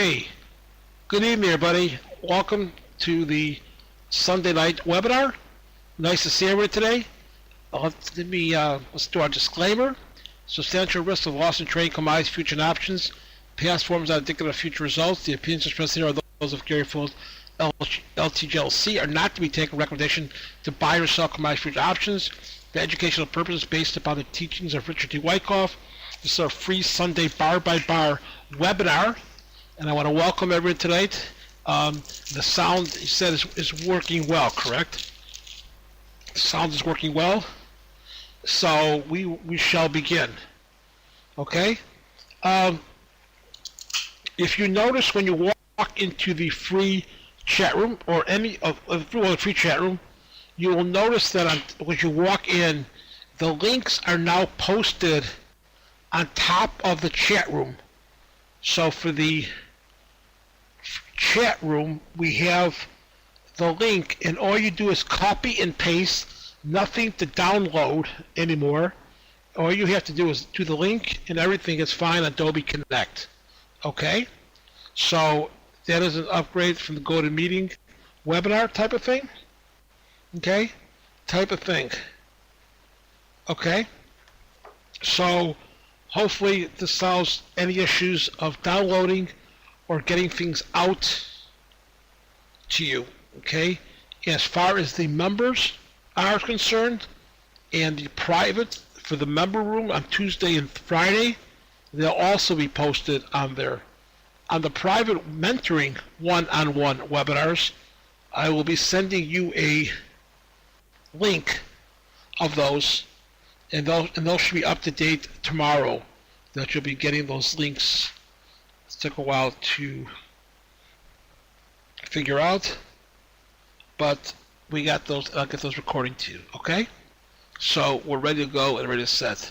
Okay, good evening everybody. Welcome to the Sunday night webinar. Nice to see everybody today. Let's do our disclaimer. Substantial risk of loss in trading commodities, futures, and options. Past forms are indicative of future results. The opinions expressed here are those of Gary Foles, LTGLC, are not to be taken recommendation to buy or sell commodities, futures, options. The educational purpose is based upon the teachings of Richard D. Wyckoff. This is our free Sunday bar by bar webinar, and I want to welcome everyone tonight. The sound, he said, is working well, correct? The sound is working well, so we shall begin. Okay. If you notice when you walk into the free chat room or any of the free chat room, you will notice that when you walk in, the links are now posted on top of the chat room. So for the chat room, we have the link, and all you do is copy and paste, nothing to download anymore. All you have to do is do the link, and everything is fine on Adobe Connect. Okay? So that is an upgrade from the GoToMeeting webinar type of thing. Okay? Type of thing. Okay? So hopefully this solves any issues of downloading or getting things out to you. Okay? As far as the members are concerned, and the private for the member room on Tuesday and Friday, they'll also be posted on there. On the private mentoring one-on-one webinars, I will be sending you a link of those, and those should be up to date tomorrow, that you'll be getting those links. It took a while to figure out, but we got those. I'll get those recording to you. Okay, so we're ready to go and ready to set.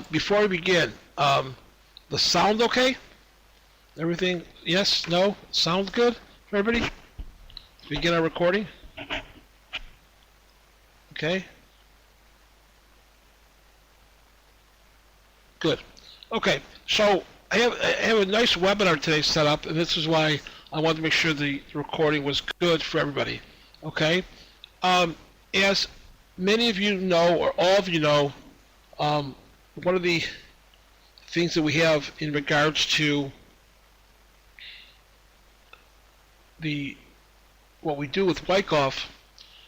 Before we begin, the sound okay? Everything? Yes? No? Sound good for everybody? Begin our recording. Okay. Good. Okay. So I have a nice webinar today set up, and this is why I wanted to make sure the recording was good for everybody. Okay. As many of you know, or all of you know, one of the things that we have in regards to what we do with Wyckoff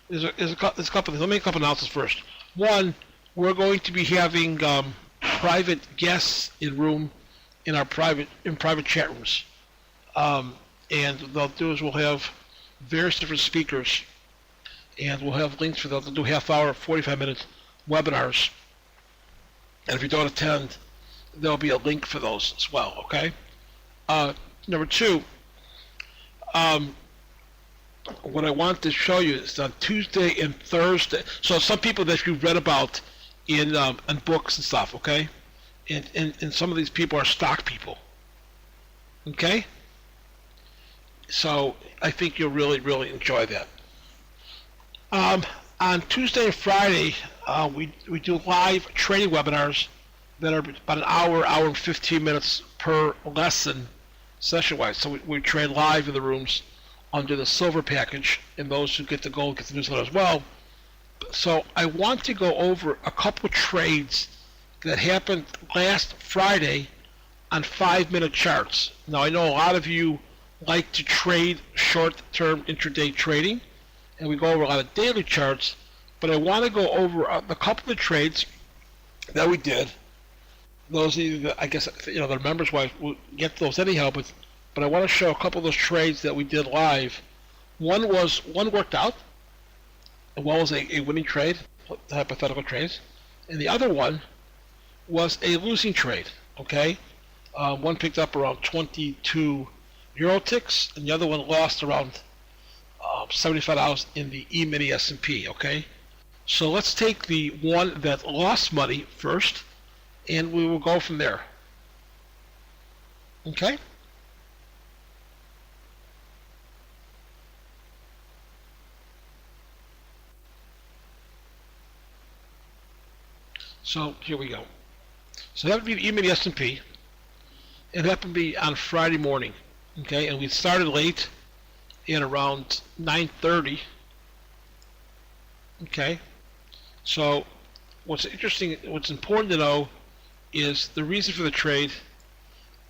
is a couple of things. Let me make a couple announcements first. One, we're going to be having private guests in private chat rooms, and they'll do is we'll have various different speakers, and we'll have links for them. They'll do half-hour, 45-minute webinars, and if you don't attend, there'll be a link for those as well. Okay. Number two. What I want to show you is on Tuesday and Thursday. So some people that you've read about in books and stuff, okay? And some of these people are stock people. Okay? So I think you'll really, really enjoy that. On Tuesday and Friday, we do live training webinars that are about an hour and 15 minutes per lesson session-wise. So we train live in the rooms under the silver package, and those who get the gold get the newsletter as well. So I want to go over a couple trades that happened last Friday on 5-minute charts. Now I know a lot of you like to trade short-term intraday trading, and we go over a lot of daily charts, but I want to go over a couple of trades that we did. Those of you that, I guess, the members will get those anyhow, but I want to show a couple of those trades that we did live. One worked out, and one was a winning trade, hypothetical trades, and the other one was a losing trade. Okay, one picked up around 22 euro ticks, and the other one lost around $75 in the E-mini S&P. Okay, so let's take the one that lost money first, and we will go from there. Okay. So here we go. So that would be the E-mini S&P. It happened to be on Friday morning. Okay, and we started late at around 9:30. Okay, so what's interesting, what's important to know is the reason for the trade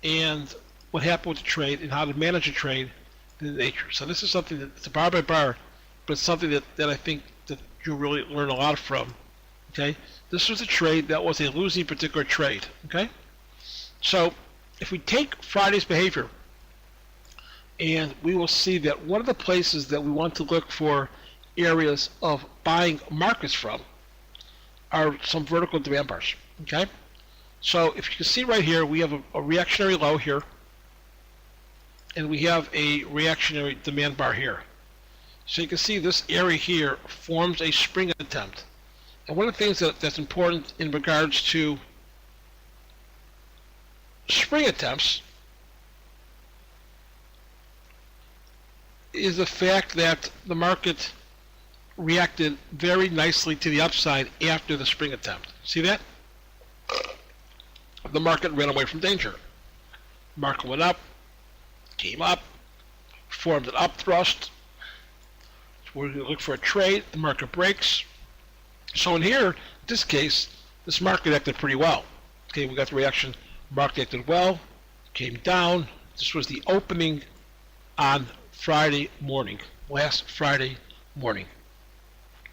and what happened with the trade and how to manage a trade in the nature. So this is something that's a bar by bar, but it's something that I think that you'll really learn a lot from. Okay, this was a trade that was a losing particular trade. Okay, so if we take Friday's behavior, and we will see that one of the places that we want to look for areas of buying markets from are some vertical demand bars. Okay, so if you can see right here, we have a reactionary low here, and we have a reactionary demand bar here. So you can see this area here forms a spring attempt. And one of the things that's important in regards to spring attempts is the fact that the market reacted very nicely to the upside after the spring attempt. See that? The market ran away from danger. Market went up, came up, formed an up thrust. So we're going to look for a trade. The market breaks. So in here, in this case, this market acted pretty well. Okay, we got the reaction. Market acted well, came down. This was the opening on Friday morning, last Friday morning.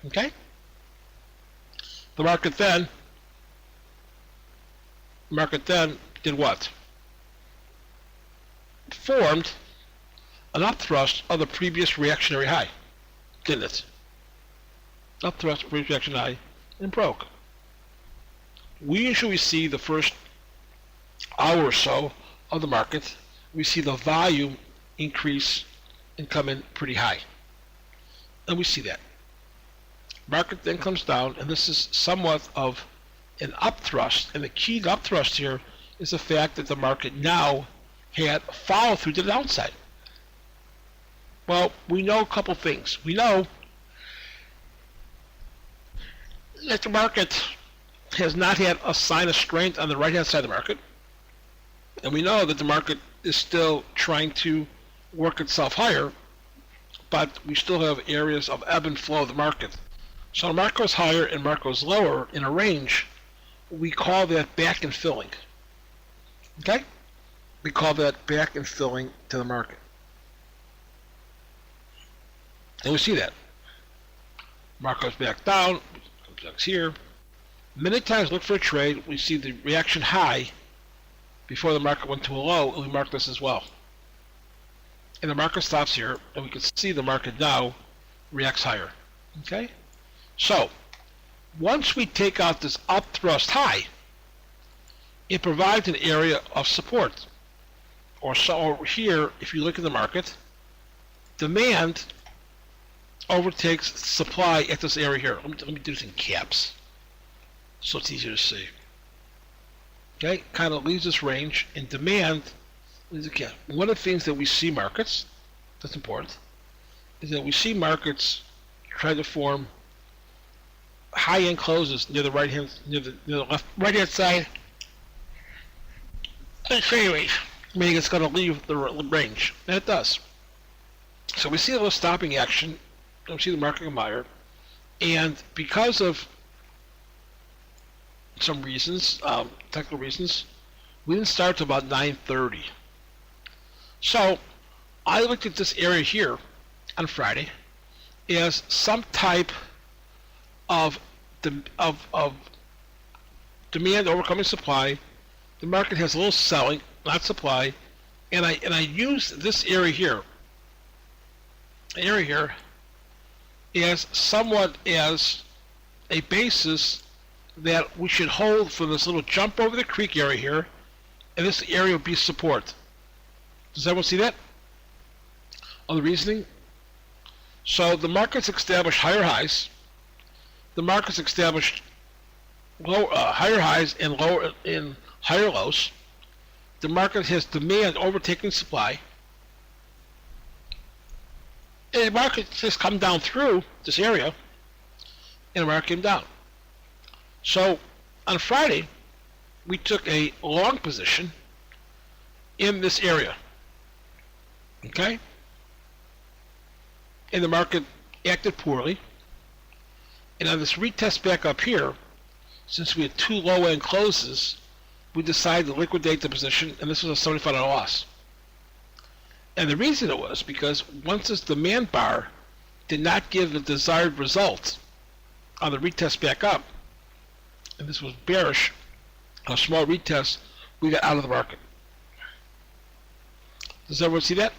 Okay? The market then did what? Formed an up thrust of the previous reactionary high, didn't it? Up thrust of the previous reactionary high and broke. We usually see the first hour or so of the market, we see the volume increase and come in pretty high. And we see that. Market then comes down, and this is somewhat of an up thrust, and the key to up thrust here is the fact that the market now had follow through to the downside. Well, we know a couple things. We know that the market has not had a sign of strength on the right-hand side of the market, and we know that the market is still trying to work itself higher, but we still have areas of ebb and flow of the market. So the market goes higher and market goes lower in a range. We call that back and filling. Okay? We call that back and filling to the market. And we see that. Market goes back down, comes back here. Many times look for a trade, we see the reaction high before the market went to a low, and we mark this as well. And the market stops here, and we can see the market now reacts higher. Okay? So, once we take out this up thrust high, it provides an area of support. Or so over here, if you look at the market, demand overtakes supply at this area here. Let me do this in caps so it's easier to see. Okay, kind of leaves this range, and demand leaves a cap. One of the things that we see markets, that's important, is that we see markets try to form high-end closes near the near the left, right-hand side. Anyways, meaning it's going to leave the range, and it does. So we see a little stopping action. We see the market come higher, and because of some reasons, technical reasons, we didn't start till about 9:30. So I looked at this area here on Friday as some type of demand overcoming supply. The market has a little selling, not supply, and I used this area here as somewhat as a basis that we should hold for this little jump over the creek area here, and this area would be support. Does everyone see that? On the reasoning? So the market's established higher highs. The market's established higher highs and lower in higher lows. The market has demand overtaking supply. And the market just come down through this area, and the market came down. So on Friday, we took a long position in this area. Okay? And the market acted poorly. And on this retest back up here, since we had two low-end closes, we decided to liquidate the position, and this was a $75 loss. And the reason it was because once this demand bar did not give the desired result on the retest back up, and this was bearish, a small retest, we got out of the market. Does everyone see that?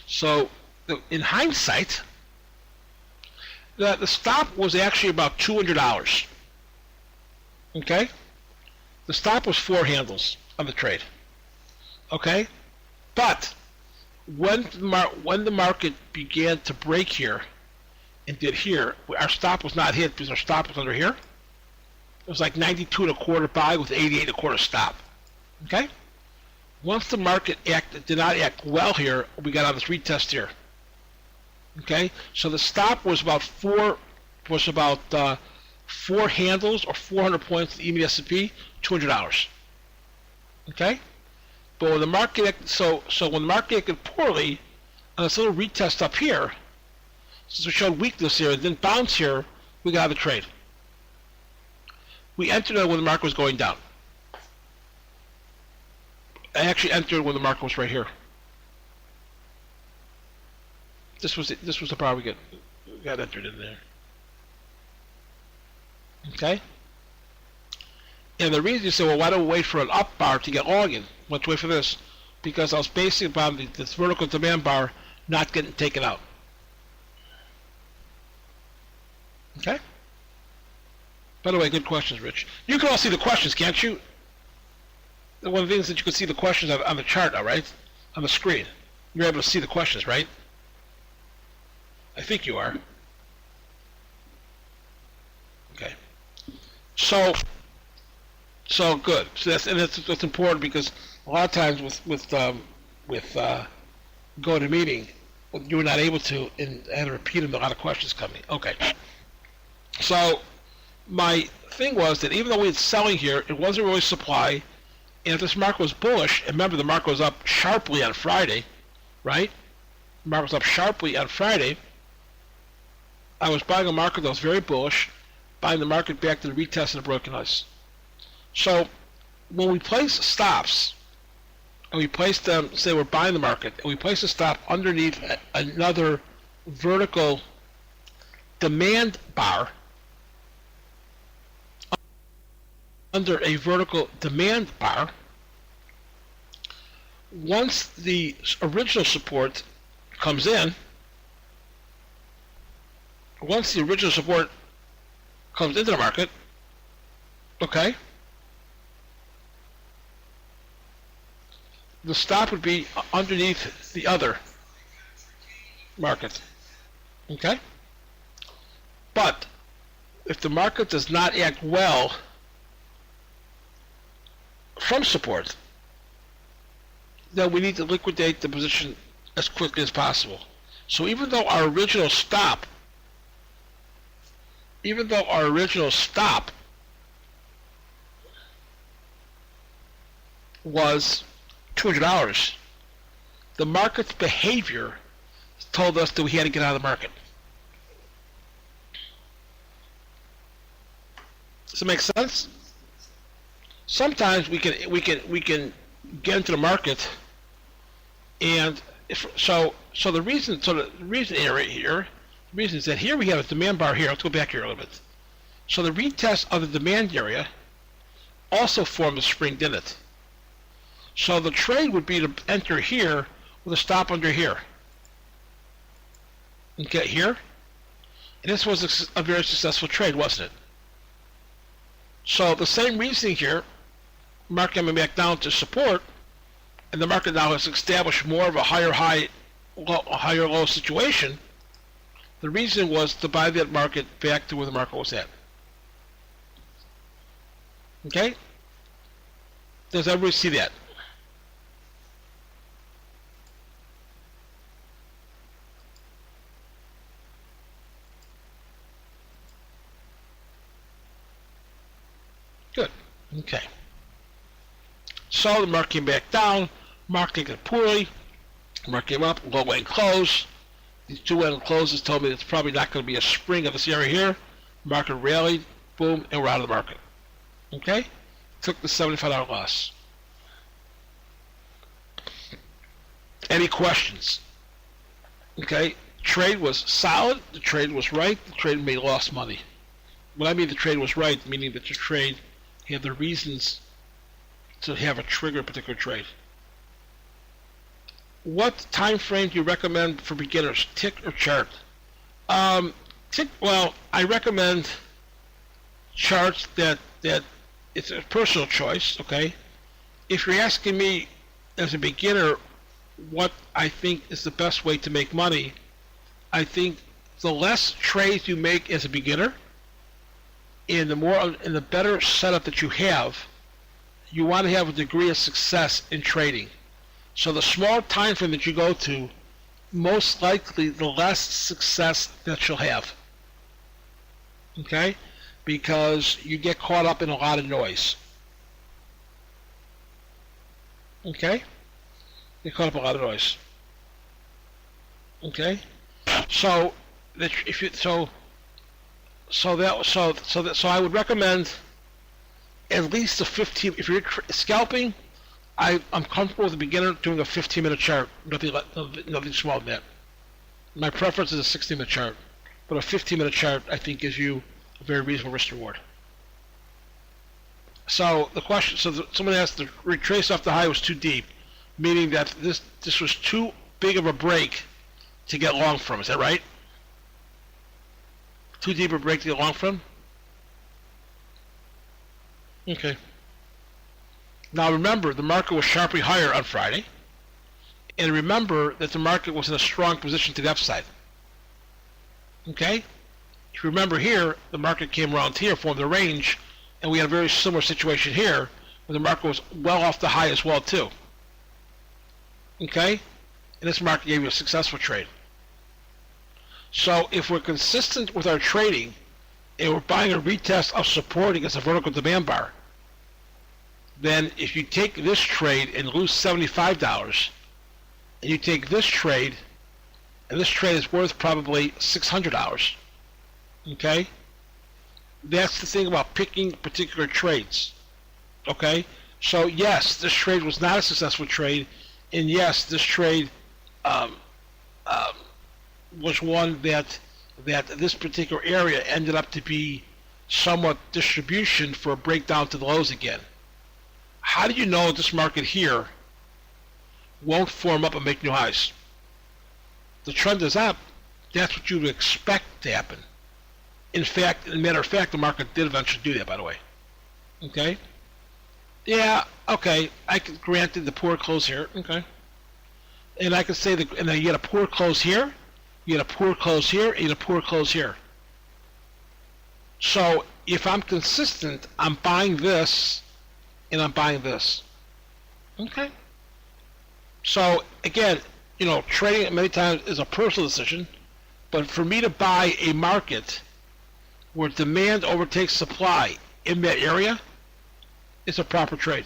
So, in hindsight, the stop was actually about $200. Okay? The stop was 4 handles on the trade. Okay? But when the market began to break here and did here, our stop was not hit because our stop was under here. It was like 92 and a quarter buy with 88 and a quarter stop. Okay? Once the market did not act well here, we got on this retest here. Okay? So the stop was about 4 handles or 400 points in the S&P, $200. Okay? But when the market when the market acted poorly on this little retest up here, since we showed weakness here and didn't bounce here, we got out of the trade. We entered it when the market was going down. I actually entered when the market was right here. This was the part we got entered in there. Okay? And the reason you say, well, why don't we wait for an up bar to get long in? Let's wait for this. Because I was basing upon this vertical demand bar not getting taken out. Okay? By the way, good questions, Rich. You can all see the questions, can't you? One of the things that you can see the questions on the chart now, right? On the screen. You're able to see the questions, right? I think you are. Okay. So good. So that's important because a lot of times with go to meeting, you were not able to, and I had to repeat them. A lot of questions coming. Okay. So my thing was that even though we had selling here, it wasn't really supply. And if this market was bullish, and remember the market was up sharply on Friday, right? The market was up sharply on Friday. I was buying a market that was very bullish, buying the market back to the retest and the broken ice. So when we place stops, and we place them, say we're buying the market, and we place a stop underneath another vertical demand bar, under a vertical demand bar, once the original support comes in, once the original support comes into the market, okay, the stop would be underneath the other market, okay? But if the market does not act well from support, then we need to liquidate the position as quickly as possible. So even though our original stop was $200, the market's behavior told us that we had to get out of the market. Does it make sense? Sometimes we can get into the market, and the reason area here, the reason is that here we have a demand bar here. Let's go back here a little bit. So the retest of the demand area also formed a spring, didn't it? So the trade would be to enter here with a stop under here. Okay, here, and this was a very successful trade, wasn't it? So the same reasoning here. Market coming back down to support, and the market now has established more of a higher high, higher low situation. The reason was to buy that market back to where the market was at. Okay? Does everybody see that? Good. Okay. So the market came back down, market got poorly, Market came up, low end close. These two end closes told me it's probably not going to be a spring of this area here. Market rallied, boom, and we're out of the market. Okay? Took the $75 loss. Any questions? Okay? Trade was solid. The trade was right. The trade made lost money. When I mean the trade was right, meaning that your trade had the reasons to have a trigger a particular trade. What time frame do you recommend for beginners, tick or chart? Tick. Well, I recommend charts that it's a personal choice. Okay, if you're asking me as a beginner what I think is the best way to make money, I think the less trades you make as a beginner, and the better setup that you have, you want to have a degree of success in trading. So the smaller time frame that you go to, most likely the less success that you'll have. Okay? Because you get caught up in a lot of noise. Okay? You get caught up in a lot of noise. Okay? So I would recommend at least a 15. If you're scalping, I'm comfortable with a beginner doing a 15-minute chart. Nothing smaller than that. My preference is a 60-minute chart, but a 15-minute chart I think gives you a very reasonable risk reward. So the question, someone asked, the retrace off the high was too deep, meaning that this was too big of a break to get long from. Is that right? Too deep a break to get long from? Okay. Now remember, the market was sharply higher on Friday, and remember that the market was in a strong position to the upside. Okay? If you remember here, the market came around here, formed a range, and we had a very similar situation here, where the market was well off the high as well too. Okay? And this market gave you a successful trade. So if we're consistent with our trading, and we're buying a retest of support against a vertical demand bar, then if you take this trade and lose $75, and you take this trade, and this trade is worth probably $600, okay? That's the thing about picking particular trades, okay? So yes, this trade was not a successful trade, and yes, this trade was one that this particular area ended up to be somewhat distribution for a breakdown to the lows again. How do you know this market here won't form up and make new highs? The trend is up. That's what you would expect to happen. In fact, as a matter of fact, the market did eventually do that, by the way. Okay? Yeah, okay. I can grant the poor close here. Okay. And I can say that, and then you get a poor close here, you get a poor close here, and you get a poor close here. So if I'm consistent, I'm buying this, and I'm buying this. Okay? So again, trading many times is a personal decision, but for me to buy a market where demand overtakes supply in that area, it's a proper trade.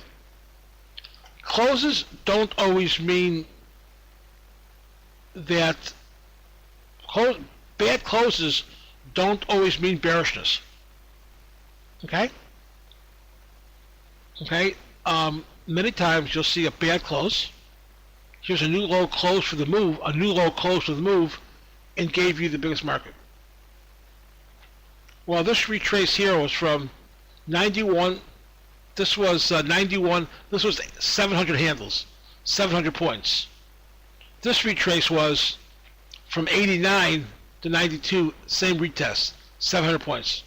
Closes don't always mean that bad closes don't always mean bearishness. Okay? Okay? Many times you'll see a bad close. Here's a new low close for the move, and gave you the biggest market. Well, this retrace here was from 91. This was 91. This was 700 handles, 700 points. This retrace was from 89 to 92, same retest, 700 points.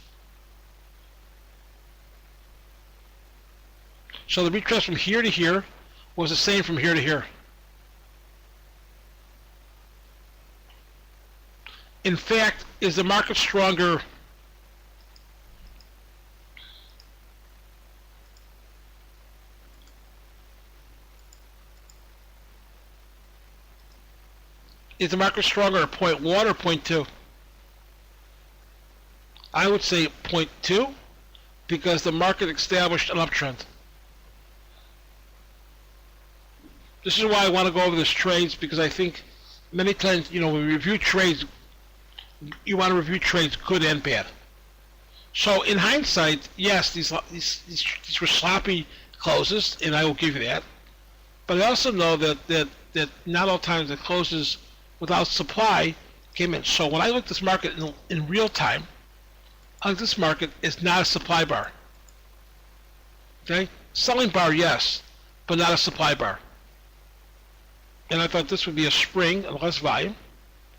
So the retrace from here to here was the same from here to here. In fact, is the market stronger? Is the market stronger at 0.1 or 0.2? I would say 0.2 because the market established an uptrend. This is why I want to go over this trades, because I think many times, when we review trades, you want to review trades good and bad. So in hindsight, yes, these were sloppy closes, and I will give you that. But I also know that not all times the closes without supply came in. So when I look at this market in real time, I think this market is not a supply bar. Okay? Selling bar, yes, but not a supply bar. And I thought this would be a spring and less volume.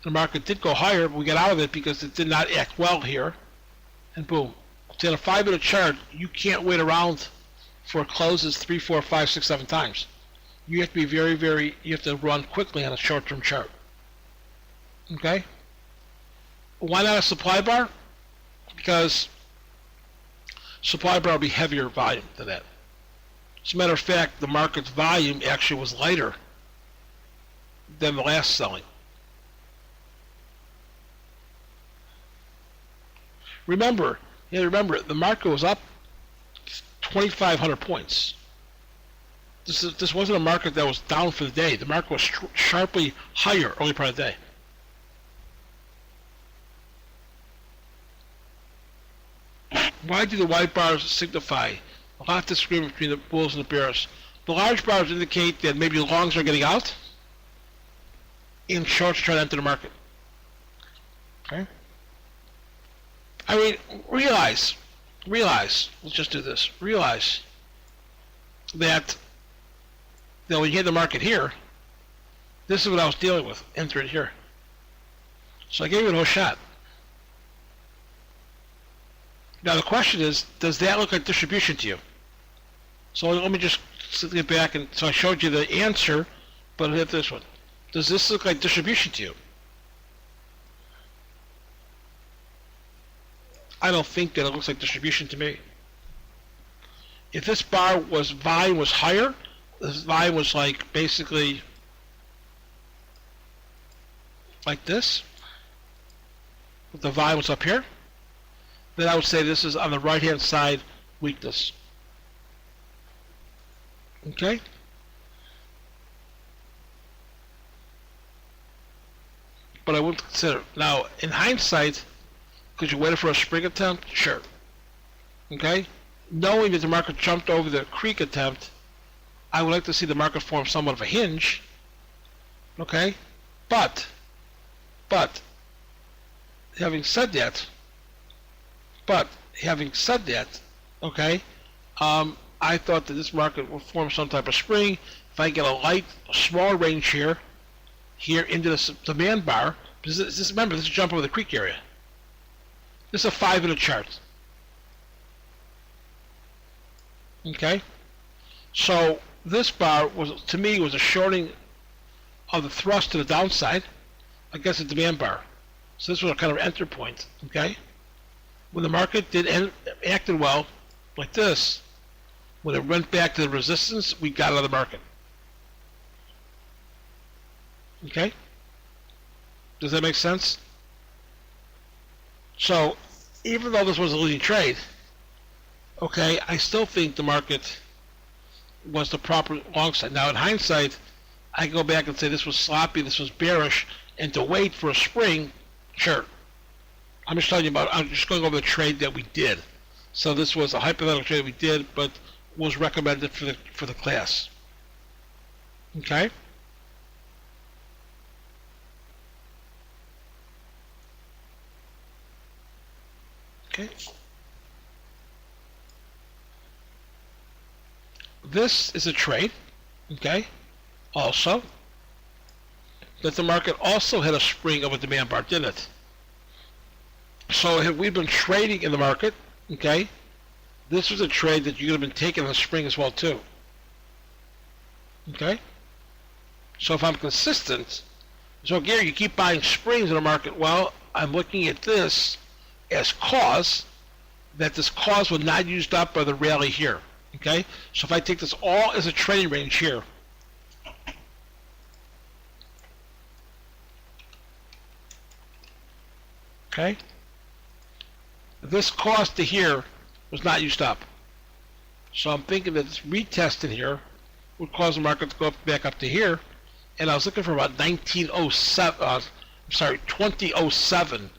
The market did go higher, but we got out of it because it did not act well here. And boom. So on a 5-minute chart, you can't wait around for closes 3, 4, 5, 6, 7 times. You have to be you have to run quickly on a short-term chart. Okay? Why not a supply bar? Because supply bar will be heavier volume than that. As a matter of fact, the market's volume actually was lighter than the last selling. Remember, the market was up 2,500 points. This wasn't a market that was down for the day. The market was sharply higher early part of the day. Why do the white bars signify a lot of disagreement between the bulls and the bears? The large bars indicate that maybe longs are getting out, and shorts trying to enter the market. Okay? I mean, realize, let's just do this. Realize that when you hit the market here, this is what I was dealing with. Enter it here. So I gave it a whole shot. Now the question is, does that look like distribution to you? So let me just get back, and so I showed you the answer, but I hit this one. Does this look like distribution to you? I don't think that it looks like distribution to me. If this bar volume was higher, this volume was like basically like this, if the volume was up here, then I would say this is on the right hand side weakness. Okay? But I wouldn't consider. Now, in hindsight, could you wait for a spring attempt? Sure. Okay? Knowing that the market jumped over the creek attempt, I would like to see the market form somewhat of a hinge. Okay? But, having said that, okay, I thought that this market would form some type of spring. If I get a small range here into this demand bar, remember, this is jump over the creek area. This is a 5-minute chart. Okay? So this bar to me was a shorting of the thrust to the downside against the demand bar. So this was a kind of enter point. Okay? When the market acted well, like this, when it went back to the resistance, we got out of the market. Okay? Does that make sense? So, even though this was a losing trade, okay, I still think the market was the proper long side. Now, in hindsight, I can go back and say this was sloppy, this was bearish, and to wait for a spring, sure. I'm just telling you I'm just going over the trade that we did. So this was a hypothetical trade we did, but was recommended for the class. Okay? Okay. This is a trade, okay, also, that the market also had a spring of a demand bar, didn't it? So had we been trading in the market, okay, this was a trade that you could have been taking in the spring as well too. Okay? So if I'm consistent, so Gary, you keep buying springs in the market, well, I'm looking at this as cause, that this cause was not used up by the rally here. Okay? So if I take this all as a trading range here, okay, this cost to here was not used up. So I'm thinking that it's retested here, would cause the market to go back up to here, and I was looking for about 1907. I'm sorry, 2007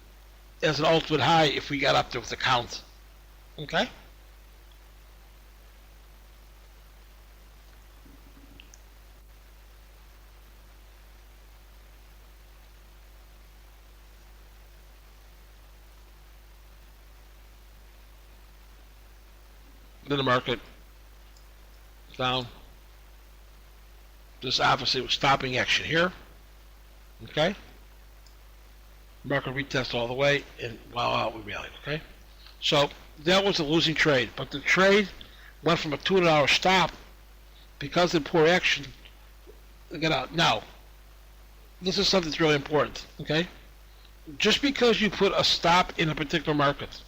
as an ultimate high if we got up there with the count. Okay. Then the market down. This obviously was stopping action here. Okay. Market retest all the way, and wow, we rallied. Okay. So that was a losing trade, but the trade went from a $200 stop because of poor action. Get out now. This is something that's really important. Okay. Just because you put a stop in a particular market,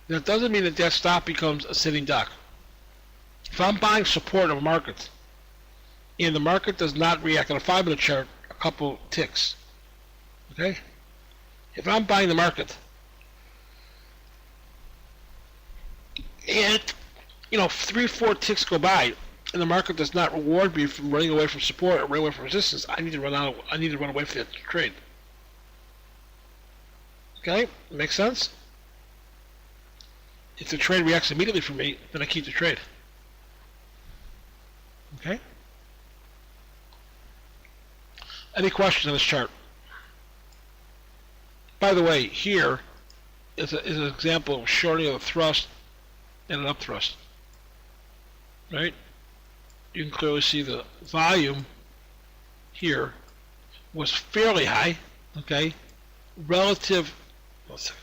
that doesn't mean that that stop becomes a sitting duck. If I'm buying support of a market, and the market does not react on a 5-minute chart, a couple ticks. Okay? If I'm buying the market, and 3-4 ticks go by, and the market does not reward me from running away from support or running away from resistance, I need to run away from that trade. Okay? Make sense? If the trade reacts immediately for me, then I keep the trade. Okay? Any questions on this chart? By the way, here is an example of shorting of a thrust and an up thrust. Right? You can clearly see the volume here was fairly high. Okay? Relative. Let's see.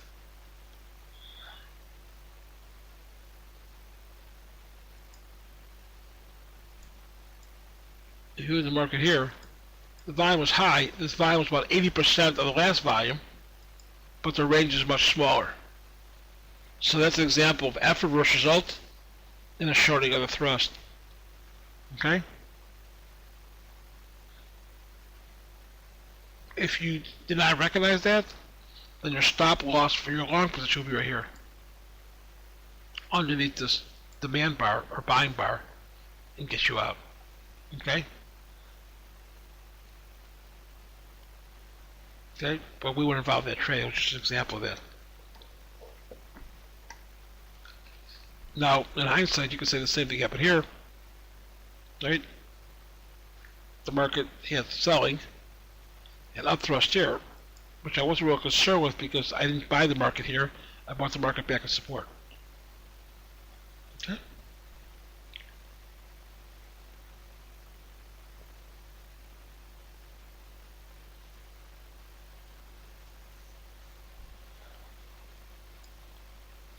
Here's the market here. The volume was high. This volume was about 80% of the last volume, but the range is much smaller. So that's an example of F-reverse result in a shorting of the thrust. Okay? If you did not recognize that, then your stop loss for your long position will be right here, underneath this demand bar or buying bar, and get you out. Okay? Okay, but we weren't involved in that trade, which is an example of that. Now, in hindsight, you could say the same thing happened here, right? The market had selling and up thrust here, which I wasn't real concerned with because I didn't buy the market here. I bought the market back in support. Okay.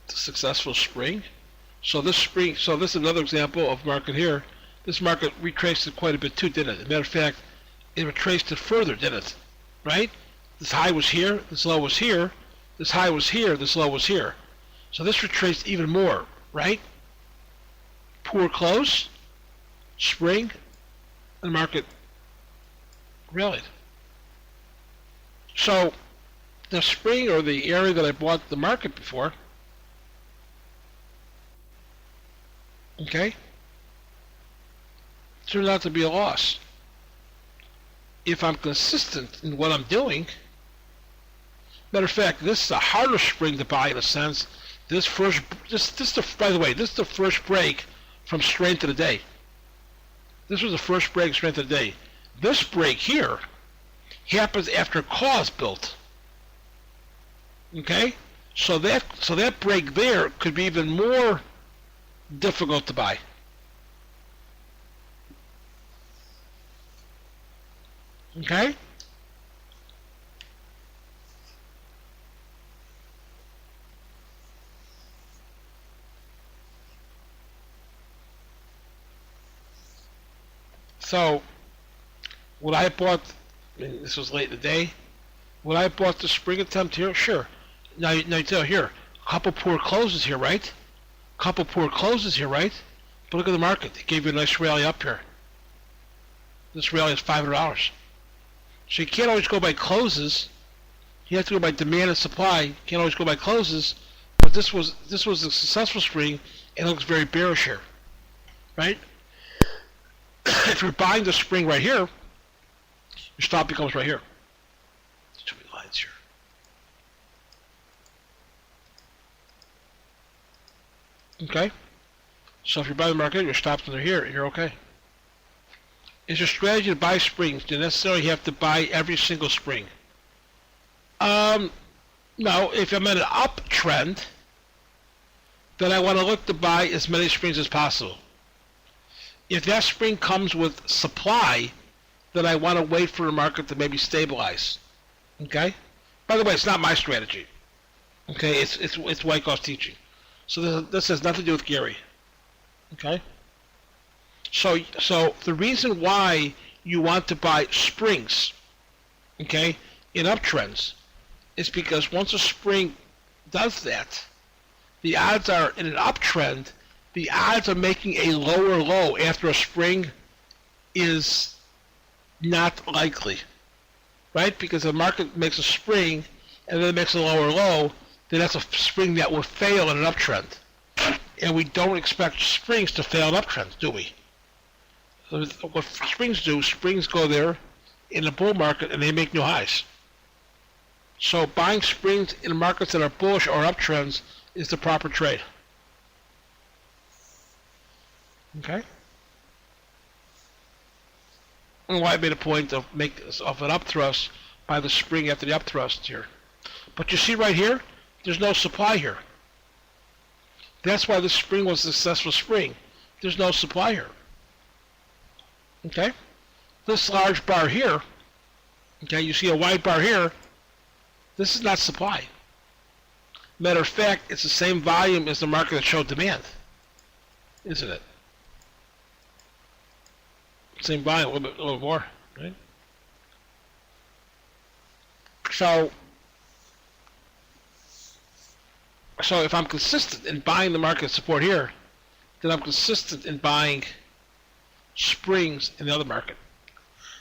Successful spring. So this is another example of market here. This market retraced it quite a bit too, didn't it? As a matter of fact, it retraced it further, didn't it? Right? This high was here, this low was here, this high was here, this low was here. So this retraced even more, right? Poor close, spring, and market rallied. So the spring, or the area that I bought the market before, okay, turned out to be a loss. If I'm consistent in what I'm doing, matter of fact, this is a harder spring to buy in a sense. By the way, this is the first break from strength of the day. This was the first break strength of the day. This break here happens after cause built. Okay, so that break there could be even more difficult to buy. Okay? So, would I have bought, this was late in the day, would I have bought the spring attempt here? Sure. Now you tell here, a couple poor closes here, right? Couple poor closes here, right? But look at the market. It gave you a nice rally up here. This rally is $500. So you can't always go by closes. You have to go by demand and supply. You can't always go by closes. But this was a successful spring, and it looks very bearish here, right? if you're buying the spring right here, your stop becomes right here. Too many lines here. Okay? So if you're buying the market, your stop's under here, you're okay. It's a strategy to buy springs. You necessarily have to buy every single spring. No, if I'm in an uptrend, then I want to look to buy as many springs as possible. If that spring comes with supply, then I want to wait for the market to maybe stabilize. Okay? By the way, it's not my strategy. Okay, it's Wyckoff's teaching. So this has nothing to do with Gary. Okay? So the reason why you want to buy springs, okay, in uptrends, is because once a spring does that, the odds are in an uptrend, the odds of making a lower low after a spring is not likely, right? Because the market makes a spring and then it makes a lower low, then that's a spring that will fail in an uptrend. And we don't expect springs to fail in uptrends, do we? What springs do, springs go there in the bull market and they make new highs. So buying springs in markets that are bullish or uptrends is the proper trade. Okay? And why I made a point of an upthrust by the spring after the upthrust here. But you see right here, there's no supply here. That's why this spring was a successful spring. There's no supply here. Okay? This large bar here, okay, you see a wide bar here, this is not supply. Matter of fact, it's the same volume as the market that showed demand, isn't it? Same volume, a little more, right? So if I'm consistent in buying the market support here, then I'm consistent in buying springs in the other market.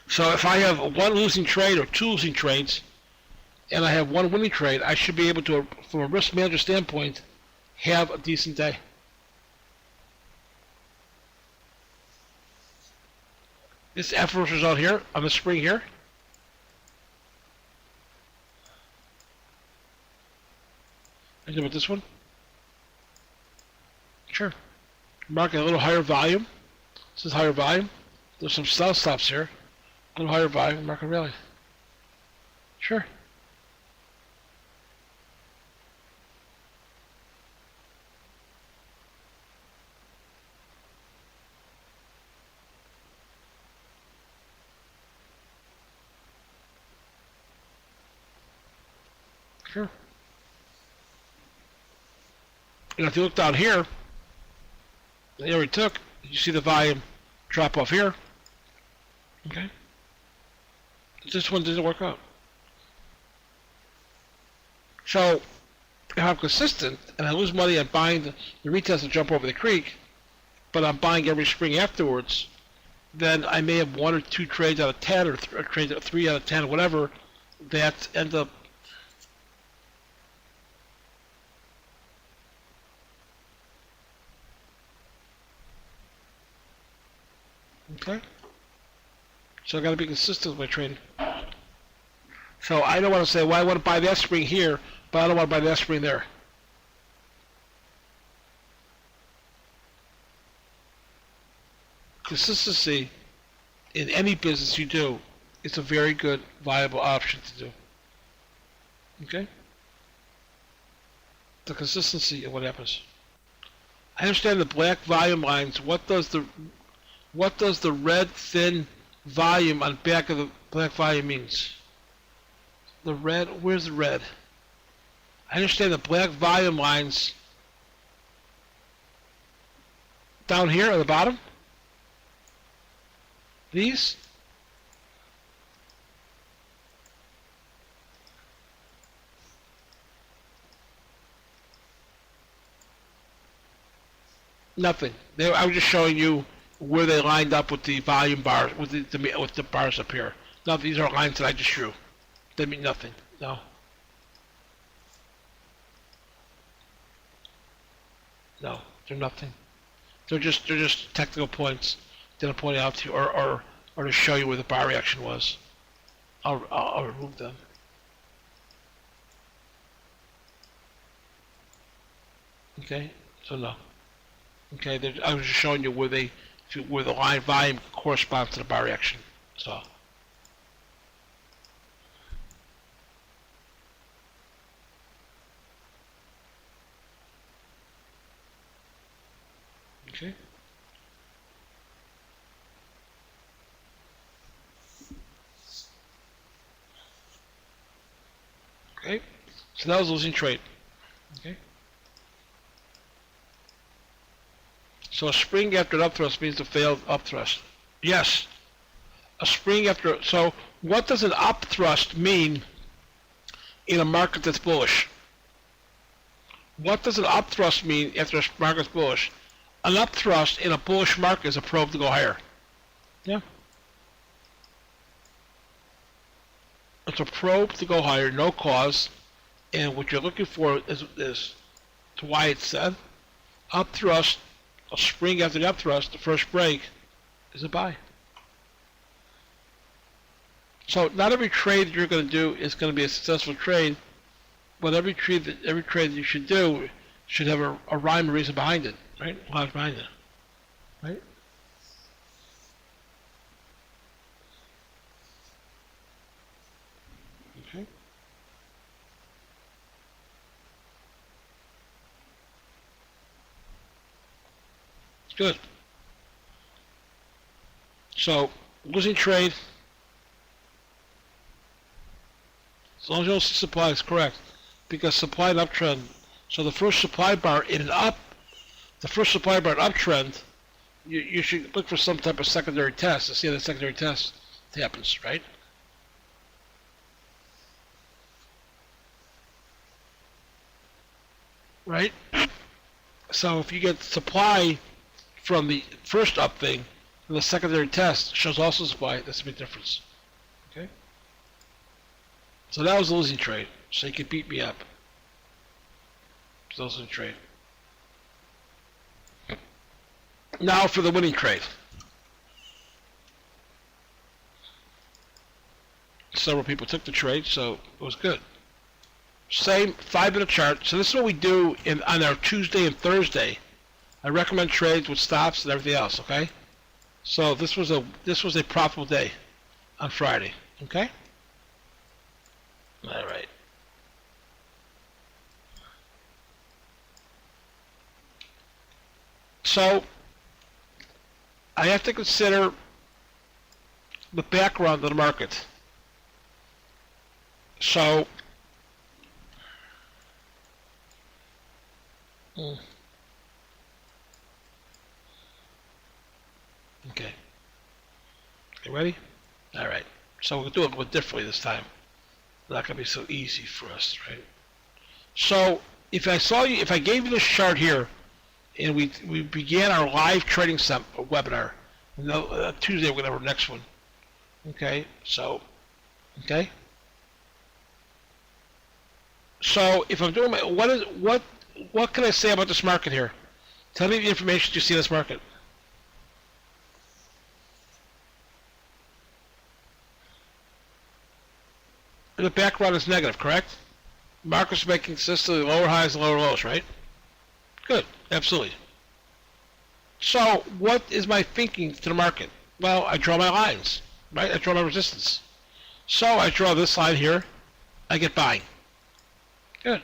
So if I have one losing trade or two losing trades, and I have one winning trade, I should be able to, from a risk manager standpoint, have a decent day. This adverse result here, on the spring here, I do with this one. Sure. Market a little higher volume. This is higher volume. There's some sell stops here. A little higher volume, market rally. Sure. Sure. And if you look down here, the area we took, you see the volume drop off here. Okay? This one didn't work out. So, if I'm consistent and I lose money on buying the retest to jump over the creek, but I'm buying every spring afterwards, then I may have one or two trades out of 10 or trades out of 3 out of 10 or whatever that end up okay? So I got to be consistent with my trading. So I don't want to say, well, I want to buy that spring here, but I don't want to buy that spring there. Consistency in any business you do is a very good, viable option to do. Okay? The consistency of what happens. I understand the black volume lines. What does the red thin volume on back of the black volume means? The red, where's the red? I understand the black volume lines down here at the bottom. These? Nothing. I was just showing you where they lined up with the volume bars, with the bars up here. No, these are lines that I just drew. They mean nothing. No. No, they're nothing. They're just technical points. Did I point out to you, or to show you where the bar reaction was? I'll remove them. Okay, so no. Okay, I was just showing you where the line volume corresponds to the bar reaction. So. Okay. Okay. So that was losing trade. Okay. So a spring after an upthrust means a failed upthrust. Yes. A spring after. So what does an upthrust mean in a market that's bullish? What does an upthrust mean after a market's bullish? An upthrust in a bullish market is a probe to go higher. Yeah. It's a probe to go higher, no cause, and what you're looking for is to why it said upthrust, a spring after the upthrust, the first break is a buy. So not every trade that you're going to do is going to be a successful trade, but every trade that you should do should have a rhyme or reason behind it, right? Logic behind it, right? Okay. Good. So losing trade, as long as you don't see supply is correct, because supply and uptrend. So the first supply bar in an uptrend, you should look for some type of secondary test to see how the secondary test happens, right? Right? So if you get supply from the first up thing, and the secondary test shows also supply, that's a big difference. Okay? So that was a losing trade. So you could beat me up. So that was a trade. Now for the winning trade. Several people took the trade, so it was good. Same 5-minute chart. So this is what we do on our Tuesday and Thursday. I recommend trades with stops and everything else. Okay. So this was a profitable day on Friday. Okay. All right. So I have to consider the background of the market. So okay. You ready? All right. So we'll do it a little differently this time. Not gonna be so easy for us, right? So if I gave you this chart here, and we began our live trading webinar, Tuesday we're gonna have our next one. Okay. So, okay. So if I'm doing what can I say about this market here? Tell me the information you see in this market. And the background is negative, correct? Market's making consistently lower highs and lower lows, right? Good, absolutely. So what is my thinking to the market? Well, I draw my lines, right? I draw my resistance. So I draw this line here, I get buying. Good.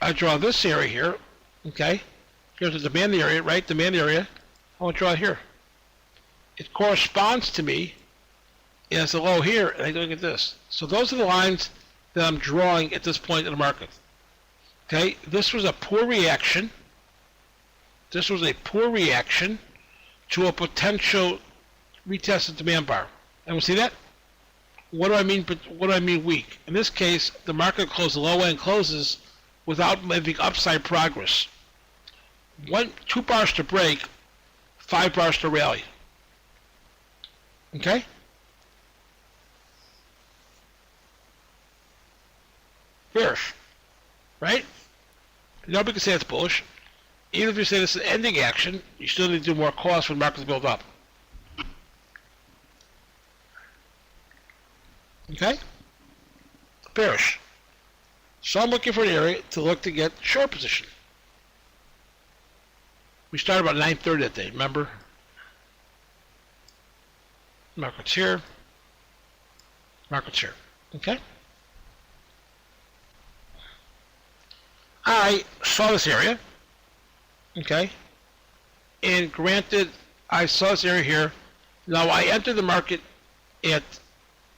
I draw this area here, okay? Here's the demand area, right? Demand area. I want to draw it here. It corresponds to me as a low here, and I look at this. So those are the lines that I'm drawing at this point in the market. Okay, this was a poor reaction. This was a poor reaction to a potential retested demand bar. Everyone see that? What do I mean? What do I mean weak? In this case, the market closed, the low end closes without making upside progress. 2 bars to break, 5 bars to rally. Okay? Bearish, right? Nobody can say it's bullish. Even if you say this is ending action, you still need to do more calls when markets build up. Okay? Bearish. So I'm looking for an area to look to get short position. We started about 9:30 that day, remember? Markets here. Markets here. Okay? I saw this area. Okay? And granted, I saw this area here. Now I entered the market at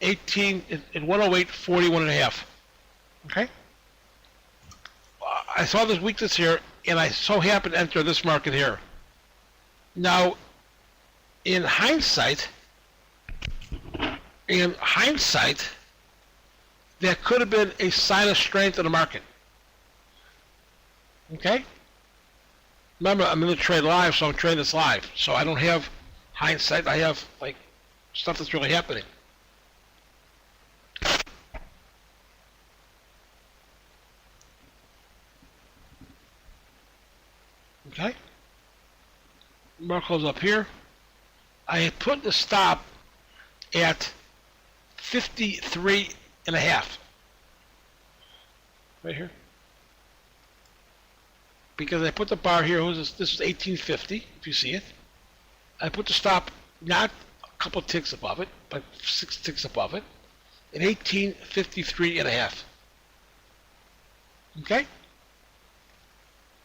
108.41 and a half. Okay? I saw this weakness here, and I so happened to enter this market here. Now, in hindsight, that could have been a sign of strength in the market. Okay? Remember, I'm in the trade live, so I'm trading this live. So I don't have hindsight. I have, like, stuff that's really happening. Okay? Marco's up here. I had put the stop at 53 and a half. Right here. Because I put the bar here, this is 1850, if you see it. I put the stop not a couple ticks above it, but 6 ticks above it, at 1853 and a half. Okay?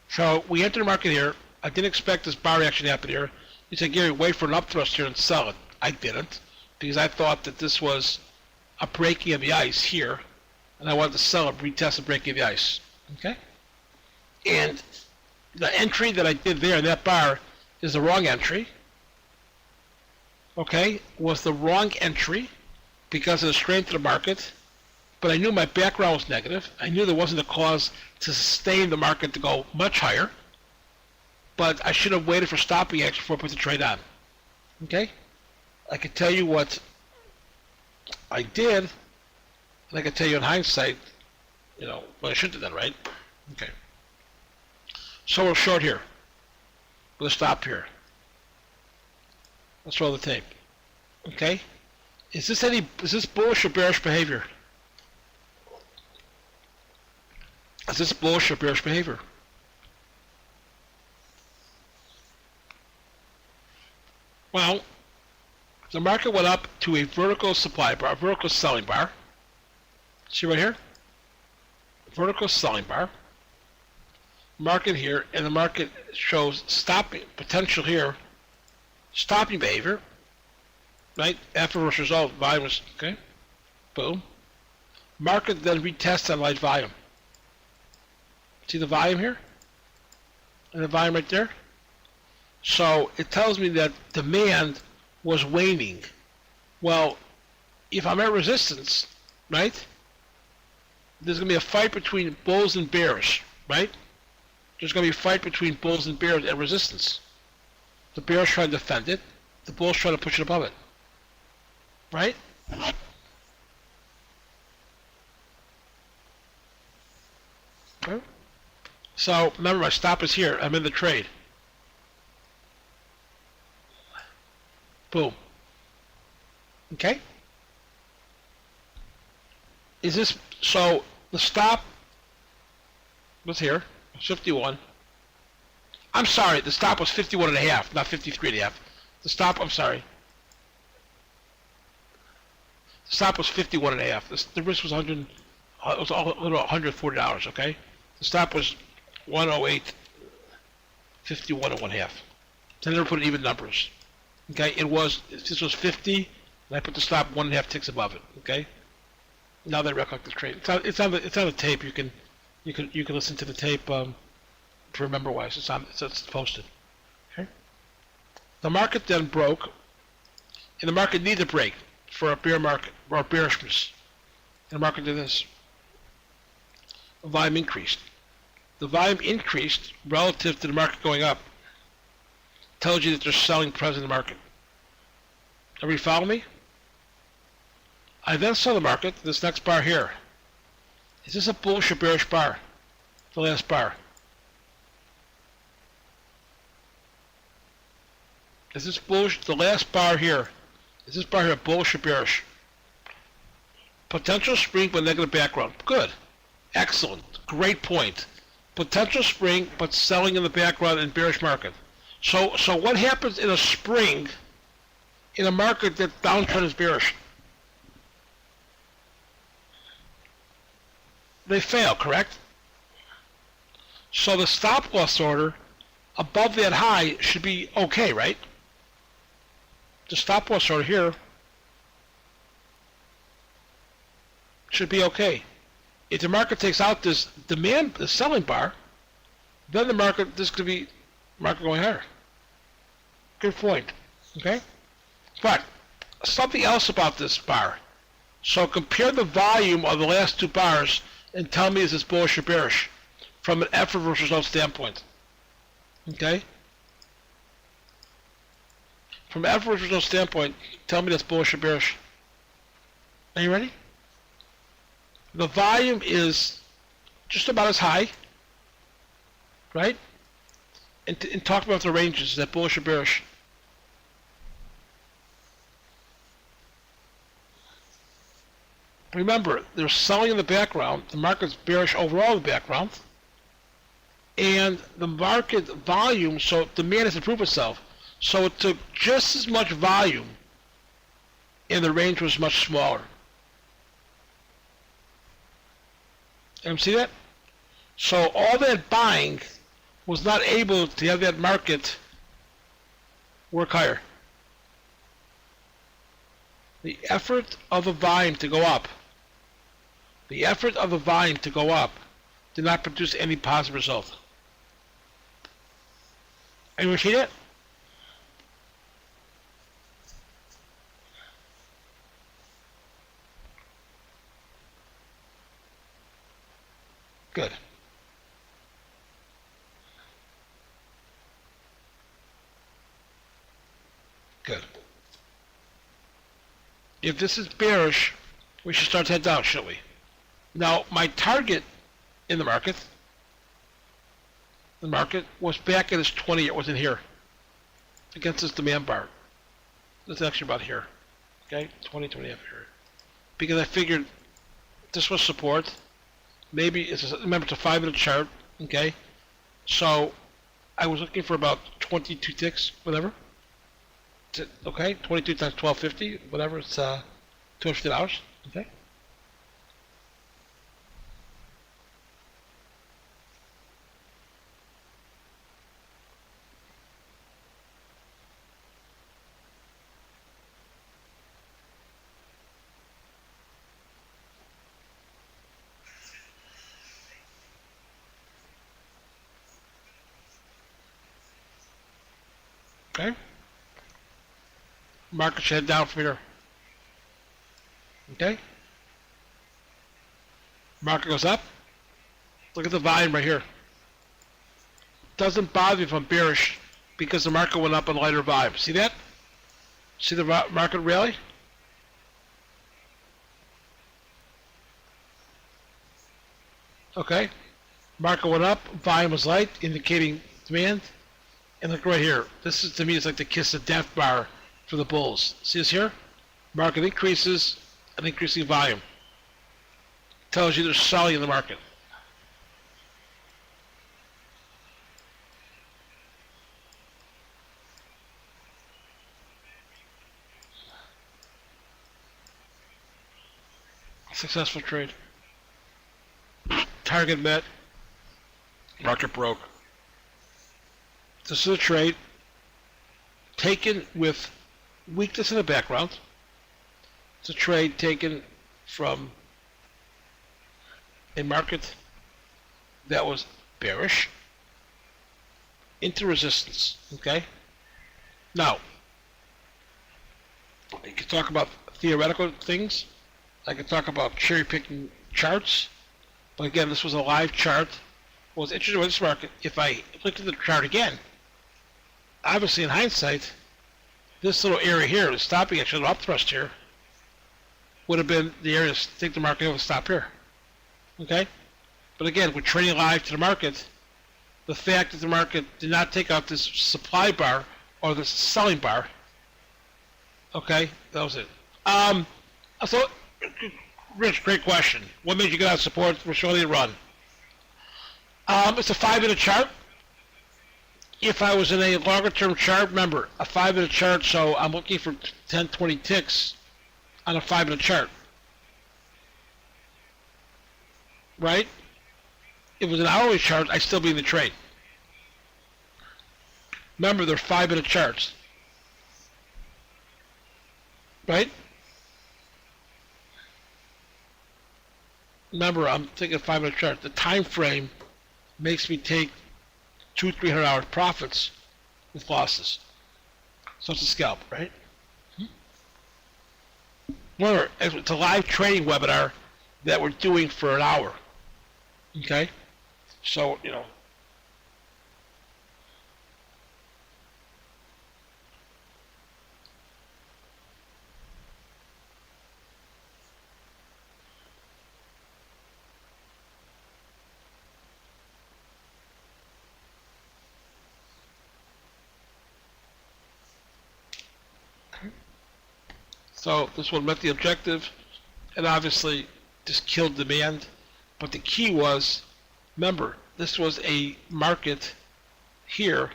So we entered the market here. I didn't expect this bar action to happen here. You said, Gary, wait for an upthrust here and sell it. I didn't, because I thought that this was a breaking of the ice here, and I wanted to sell it, retest the breaking of the ice. Okay? And the entry that I did there in that bar is the wrong entry. Okay? Was the wrong entry because of the strength of the market, but I knew my background was negative. I knew there wasn't a cause to sustain the market to go much higher, but I should have waited for stopping action before I put the trade on. Okay? I could tell you what I did, and I could tell you in hindsight, what I should have done, right? Okay. So we're short here. With a stop here. Let's roll the tape. Okay? Is this bullish or bearish behavior? Is this bullish or bearish behavior? Well, the market went up to a vertical supply bar, a vertical selling bar. See right here? Vertical selling bar. Market here, and the market shows stopping potential here, stopping behavior, right? After first result, volume was, okay? Boom. Market then retests on light volume. See the volume here? And the volume right there? So it tells me that demand was waning. Well, if I'm at resistance, right? There's going to be a fight between bulls and bears, right? There's going to be a fight between bulls and bears at resistance. The bears try to defend it. The bulls try to push it above it. Right? Okay. So, remember my stop is here. I'm in the trade. Boom. Okay? Is this, so the stop was here. 51. I'm sorry, the stop was 51 and a half, not 53 and a half. The stop, I'm sorry. The stop was 51 and a half. The risk was it was a little $140, okay? The stop was 108, 51 and one half. So I never put even numbers. Okay, this was 50, and I put the stop 1.5 ticks above it, okay? Now they recollect the trade. It's on the tape. You can listen to the tape to remember why. It's posted. Okay. The market then broke, and the market needed a break for a bear market or bearishness. And the market did this. The volume increased. The volume increased relative to the market going up. Tells you that there's selling present in the market. Everybody follow me? I then saw the market, this next bar here. Is this a bullish or bearish bar? The last bar. Is this bullish? The last bar here. Is this bar here bullish or bearish? Potential spring but negative background. Good. Excellent. Great point. Potential spring but selling in the background in bearish market. So what happens in a spring in a market that downtrend is bearish? They fail, correct? So the stop loss order above that high should be okay, right? The stop loss order here should be okay. If the market takes out this demand, the selling bar, then the market, this could be market going higher. Good point. Okay? But something else about this bar. So compare the volume of the last two bars and tell me is this bullish or bearish from an effort versus result standpoint. Okay? From an effort versus result standpoint, tell me that's bullish or bearish. Are you ready? The volume is just about as high, right? And talk about the ranges, is that bullish or bearish? Remember, they're selling in the background, the market's bearish overall in the background, and the market volume, so demand has improved itself, so it took just as much volume and the range was much smaller. See that? So all that buying was not able to have that market work higher. The effort of the volume to go up, did not produce any positive result. Anyone see that? Good. Good. If this is bearish, we should start to head down, shouldn't we? Now, my target in the market was back at its 20, it was in here, against this demand bar. It's actually about here, okay? 20 up here. Because I figured this was support. Maybe, remember, it's a 5-minute chart, okay? So, I was looking for about 22 ticks, whatever. Okay, 22 times 1250, whatever, it's $250, okay? Okay? Market should head down from here. Okay? Market goes up. Look at the volume right here. Doesn't bother me if I'm bearish because the market went up on lighter volume. See that? See the market rally? Okay. Market went up, volume was light, indicating demand. And look right here. This is, to me, it's like the kiss of death bar for the bulls. See this here? Market increases, an increasing volume. Tells you there's selling in the market. Successful trade. Target met. Market broke. This is a trade taken with weakness in the background. It's a trade taken from a market that was bearish into resistance, okay? Now, you can talk about theoretical things. I can talk about cherry-picking charts. But again, this was a live chart. What was interesting with this market, if I looked at the chart again, obviously in hindsight, this little area here, the stopping action, the up thrust here, would have been the area to take the market over to stop here. Okay? But again, we're trading live to the market. The fact that the market did not take out this supply bar or the selling bar. Okay, that was it. So, Rich, great question. What made you get out of support for Shirley to run? It's a 5-minute chart. If I was in a longer term chart, remember, a 5-minute chart, so I'm looking for 10, 20 ticks on a 5-minute chart. Right? If it was an hourly chart, I'd still be in the trade. Remember, they're 5-minute charts. Right? Remember, I'm thinking 5-minute chart. The time frame makes me take 200-300 hours profits with losses. So it's a scalp, right? Remember, it's a live trading webinar that we're doing for an hour. Okay? So, So this one met the objective, and obviously just killed demand. But the key was, remember, this was a market here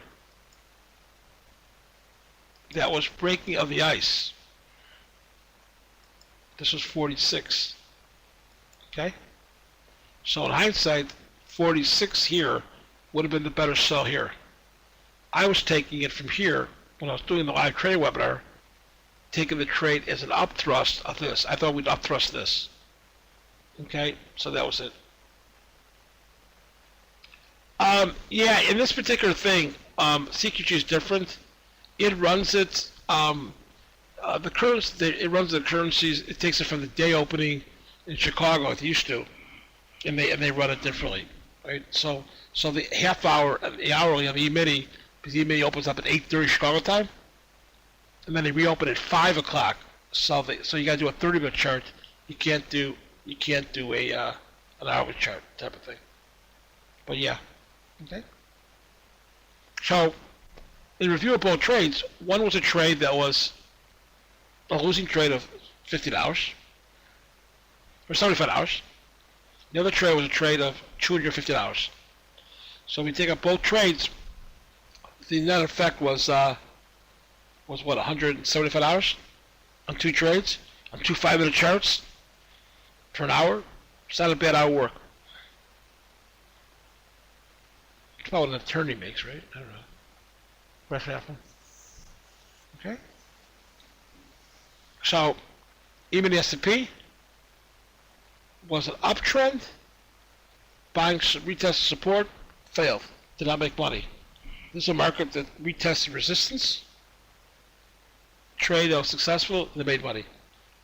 that was breaking of the ice. This was 46. Okay? So in hindsight, 46 here would have been the better sell here. I was taking it from here when I was doing the live trading webinar, taking the trade as an upthrust of this. I thought we'd upthrust this. Okay, so that was it. Yeah, in this particular thing, CQG is different. It runs it, the currency, it runs the currencies. It takes it from the day opening in Chicago, it used to, and they run it differently, right? So the half hour, the hourly on the E-mini, because the E-mini opens up at 8:30 Chicago time, and then they reopen at 5 o'clock. So you got to do a 30-minute chart. You can't do a an hourly chart type of thing. But yeah, okay. So in review of both trades, one was a trade that was a losing trade of $50 or $75. The other trade was a trade of $250. So we take up both trades. The net effect was what, $175 on two trades, on two 5-minute charts for an hour. It's not a bad hour work. It's about what an attorney makes, right? I don't know. What happened? Okay. So, even the S&P was an uptrend, buying retested support, failed, did not make money. This is a market that retested resistance, trade that was successful, they made money.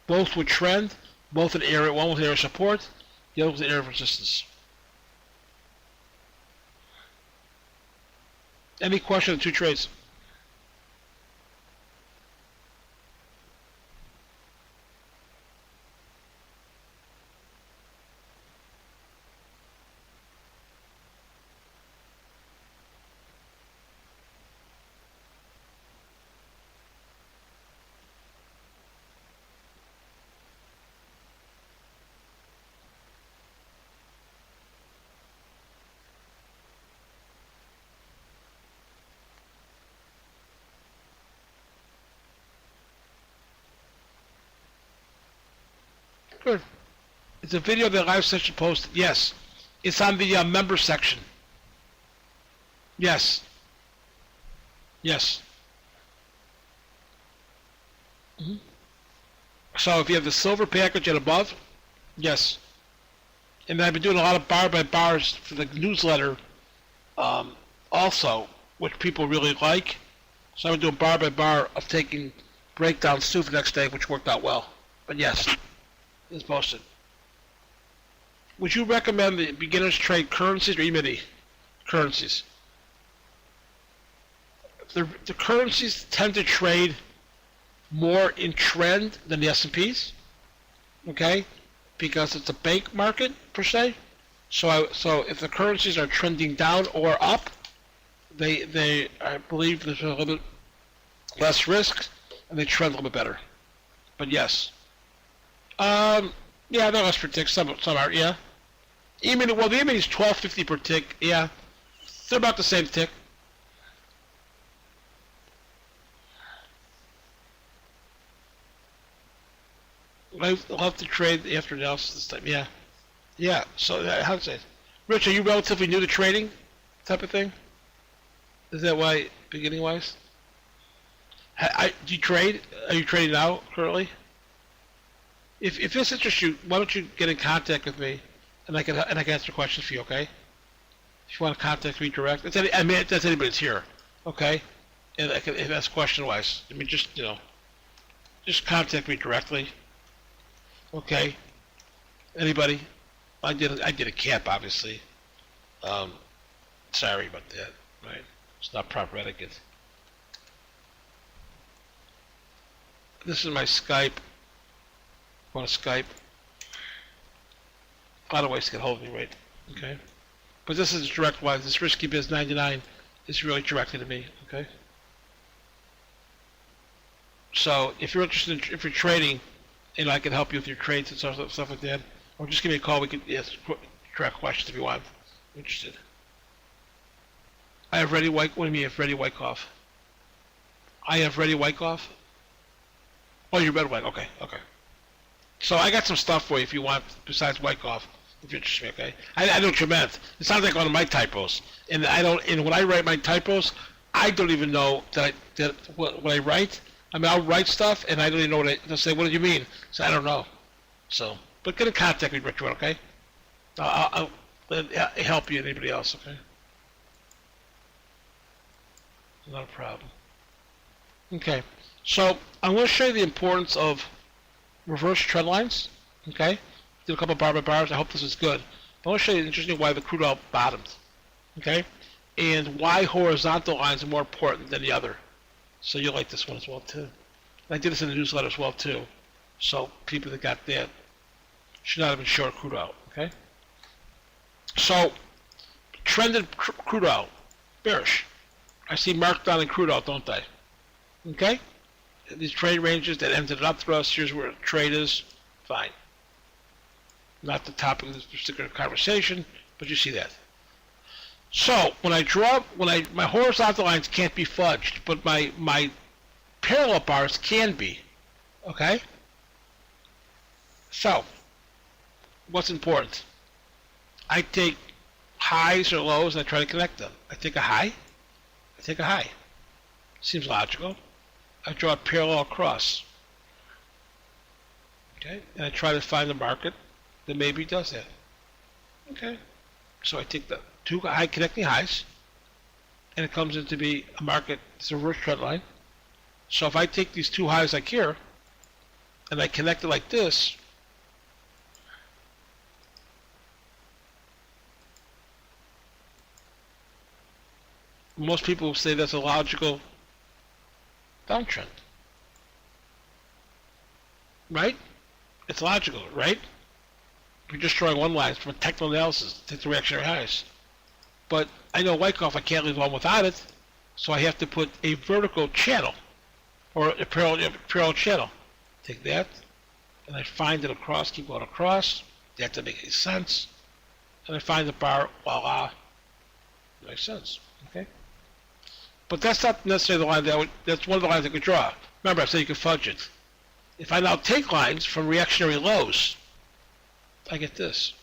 Both would trend, both an area, one was an area of support, the other was an area of resistance. Any question on the two trades? Good. It's a video that live session posted. Yes. It's on the member section. Yes. Yes. So if you have the silver package and above, yes. And I've been doing a lot of bar by bars for the newsletter also, which people really like. So I've been doing bar by bar of taking breakdowns too for the next day, which worked out well. But yes, it's posted. Would you recommend the beginners trade currencies or E-mini currencies? The currencies tend to trade more in trend than the S&Ps, okay? Because it's a bank market per se. So if the currencies are trending down or up, I believe there's a little bit less risk, and they trend a little bit better. But yes. Yeah, no, less per tick. Some are, yeah. Well, the E-mini is $12.50 per tick. Yeah, they're about the same tick. I'll have to trade after analysis this time. Yeah, yeah. So how'd say, Rich, are you relatively new to trading, type of thing? Is that why, beginning wise? Do you trade? Are you trading now currently? If this interests you, why don't you get in contact with me, and I can answer questions for you, okay? If you want to contact me direct, that's anybody that's here, okay? And if that's question wise, I mean just contact me directly, okay? Anybody? I did a cap, obviously. Sorry about that, right? It's not proper etiquette. This is my Skype. Want to Skype? A lot of ways to get hold of me, right? Okay. But this is direct wise. This Risky Biz 99 is really directed to me, okay? So if you're interested, if you're trading, I can help you with your trades and stuff like that, or just give me a call. We can ask direct questions if you want. I'm interested. I have Ready What do you mean you have Ready Wyckoff? I have Ready Wyckoff? Oh, you read Wyckoff. Okay. So I got some stuff for you if you want, besides Wyckoff, if you're interested, okay? I know what you meant. It sounds like one of my typos. And when I write my typos, I don't even know what I write. I mean, I'll write stuff, and I don't even know they'll say, what do you mean? So I don't know. So, but get in contact with Richard, okay? I'll help you and anybody else, okay? Not a problem. Okay, so I'm going to show you the importance of reverse trend lines, okay? Did a couple of bar by bars. I hope this is good. I want to show you interesting why the crude oil bottomed, okay? And why horizontal lines are more important than the other. So you'll like this one as well, too. And I did this in the newsletter as well, too. So people that got that should not have been short crude oil, okay? So, trended crude oil, bearish. I see marked down in crude oil, don't I? Okay? These trade ranges that ended up for us, here's where the trade is, fine. Not the topic of this particular conversation, but you see that. So, when I draw, my horizontal lines can't be fudged, but my parallel bars can be, okay? So, what's important? I take highs or lows and I try to connect them. I take a high. Seems logical. I draw a parallel across. Okay? And I try to find a market that maybe does that. Okay? So I take the two high connecting highs, and it comes into be a market, it's a reverse trend line. So if I take these two highs like here, and I connect it like this, most people will say that's a logical downtrend. Right? It's logical, right? You're just drawing one line from a technical analysis, take the reactionary highs. But I know Wyckoff, I can't leave on without it, so I have to put a vertical channel, or a parallel channel. Take that, and I find it across, keep going across. That doesn't make any sense. And I find the bar, voila. Makes sense, okay? But that's not necessarily the line that's one of the lines I could draw. Remember, I said you could fudge it. If I now take lines from reactionary lows, I get this.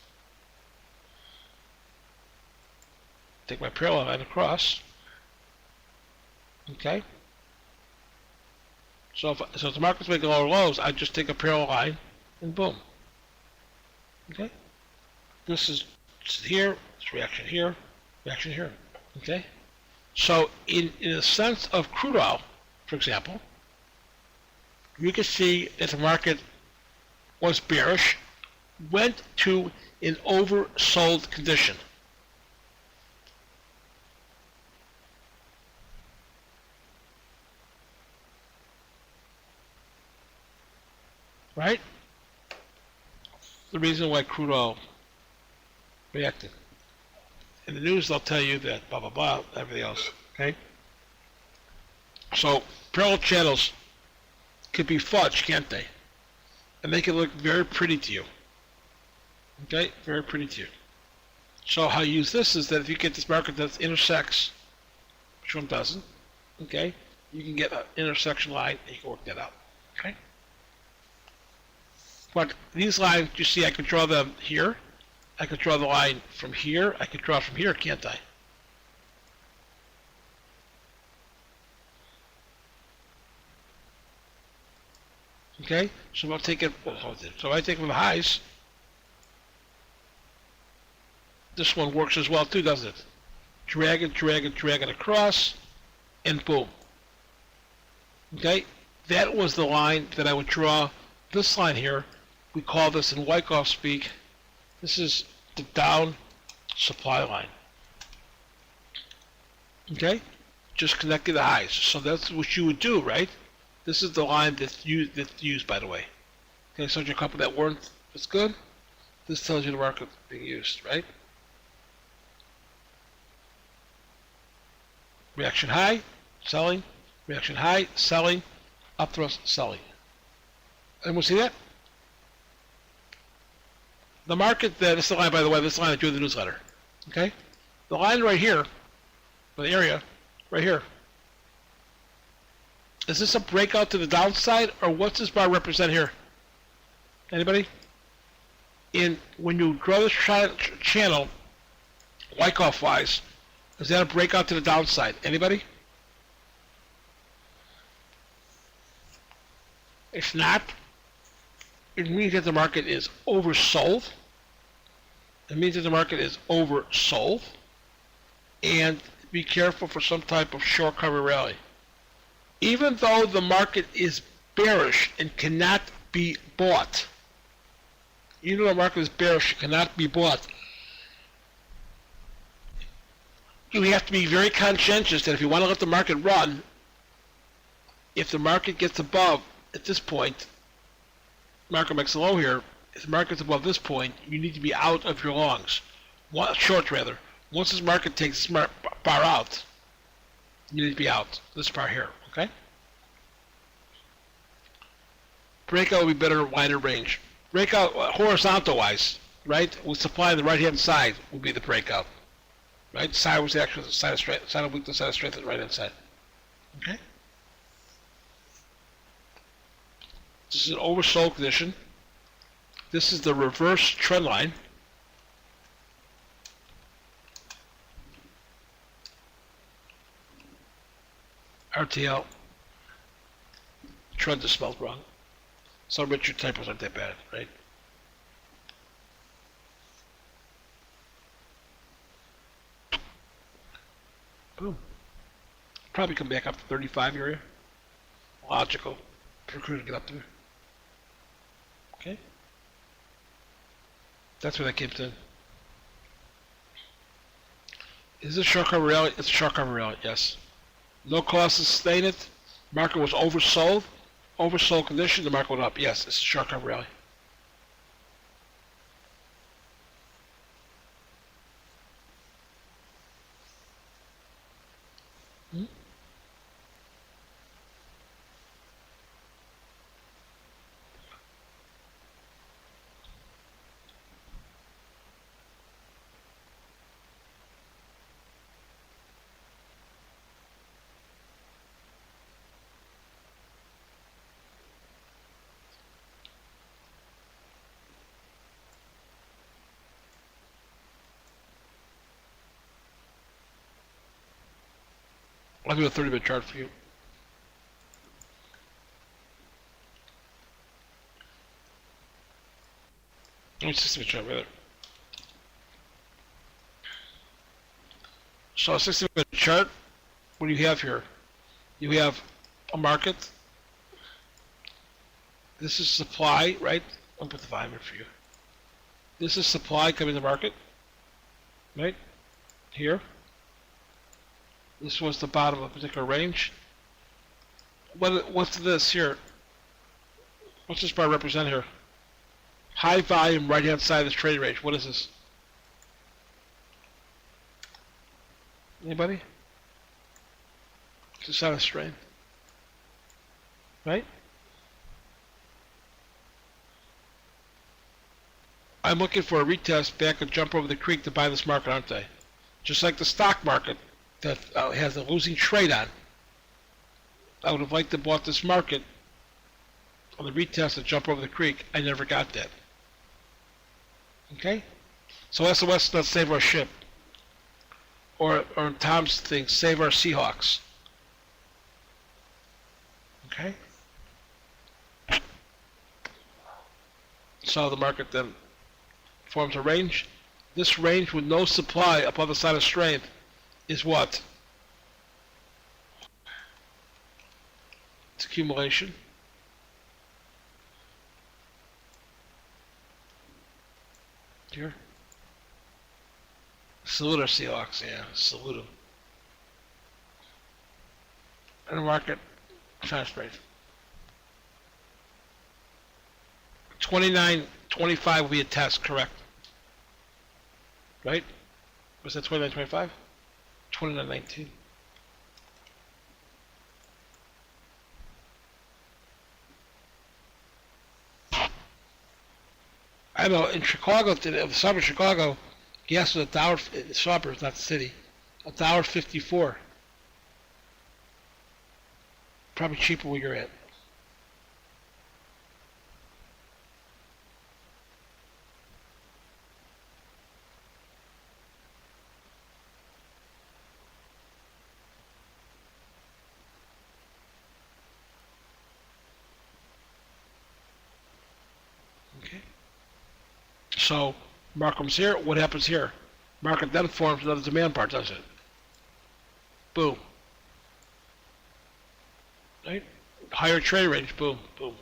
Take my parallel line across. Okay? So if the market's making lower lows, I just take a parallel line and boom. Okay? This is here, it's reaction here, reaction here. Okay? So in a sense of crude oil, for example, you can see that the market was bearish, went to an oversold condition. Right? The reason why crude oil reacted. In the news, they'll tell you that blah, blah, blah, everything else. Okay? So parallel channels could be fudged, can't they? And they can look very pretty to you. Okay, very pretty to you. So how you use this is that if you get this market that intersects, which one doesn't, okay, you can get an intersection line and you can work that out. Okay? But these lines, you see, I can draw them here. I can draw the line from here. I can draw from here, can't I? Okay, so I'll take it. So I take from the highs. This one works as well too, doesn't it? Drag it, drag it, drag it across, and boom. Okay, that was the line that I would draw. This line here, we call this in Wyckoff speak. This is the down supply line. Okay, just connecting the highs. So that's what you would do, right? This is the line that's used, by the way. Okay, so your couple that weren't as good. This tells you the market being used, right? Reaction high, selling. Reaction high, selling. Up thrust, selling. Anyone see that? The market, this is the line, by the way, this line I drew in the newsletter. Okay? The line right here, the area, right here. Is this a breakout to the downside, or what's this bar represent here? Anybody? When you draw this channel, Wyckoff-wise, is that a breakout to the downside? Anybody? If not, it means that the market is oversold. It means that the market is oversold. And be careful for some type of short cover rally. Even though the market is bearish and cannot be bought, even though the market is bearish and cannot be bought, you have to be very conscientious that if you want to let the market run, if the market gets above, at this point, market makes a low here, if the market's above this point, you need to be out of your longs. Shorts, rather. Once this market takes this bar out, you need to be out. This bar here, okay? Breakout would be better, wider range. Breakout, horizontal-wise, right, with supply on the right-hand side would be the breakout. Right? Sideways action, side of strength, side of weakness, side of strength, and right-hand side. Okay? This is an oversold condition. This is the reverse trend line. RTL. Trend is spelled wrong. Some Richard typos aren't that bad, right? Boom. Probably come back up to 35 area. Logical. For crew to get up there. Okay. That's where that came in. Is this short cover rally? It's a short cover rally, yes. No cost to sustain it. Market was oversold. Oversold condition, the market went up. Yes, it's a short cover rally. I'll do a 30-minute chart for you. Let me 60-minute chart, rather. So a 60-minute chart, what do you have here? You have a market. This is supply, right? I'll put the 5-minute for you. This is supply coming to the market, right? Here. This was the bottom of a particular range. What's this here? What's this bar represent here? High volume, right-hand side of this trading range. What is this? Anybody? It's a sign of strength. right? I'm looking for a retest back and jump over the creek to buy this market, aren't I? Just like the stock market that has a losing trade on. I would have liked to bought this market on the retest to jump over the creek. I never got that. Okay? So SOS does save our ship. Or Tom's thing, save our Seahawks. Okay? So the market then forms a range. This range with no supply upon the side of strength is what? It's accumulation. Here. Salute our Seahawks, yeah, salute them. And the market, fast strength. 29.25 will be a test, correct? Right? Was that 29.25? 29.19. I know in Chicago, the suburb of Chicago, gas was $1, the suburbs, not the city, $1.54. Probably cheaper where you're at. Okay. So Markham's here. What happens here? Market then forms another demand part, does it? Boom. Right? Higher trade range. Boom. Boom.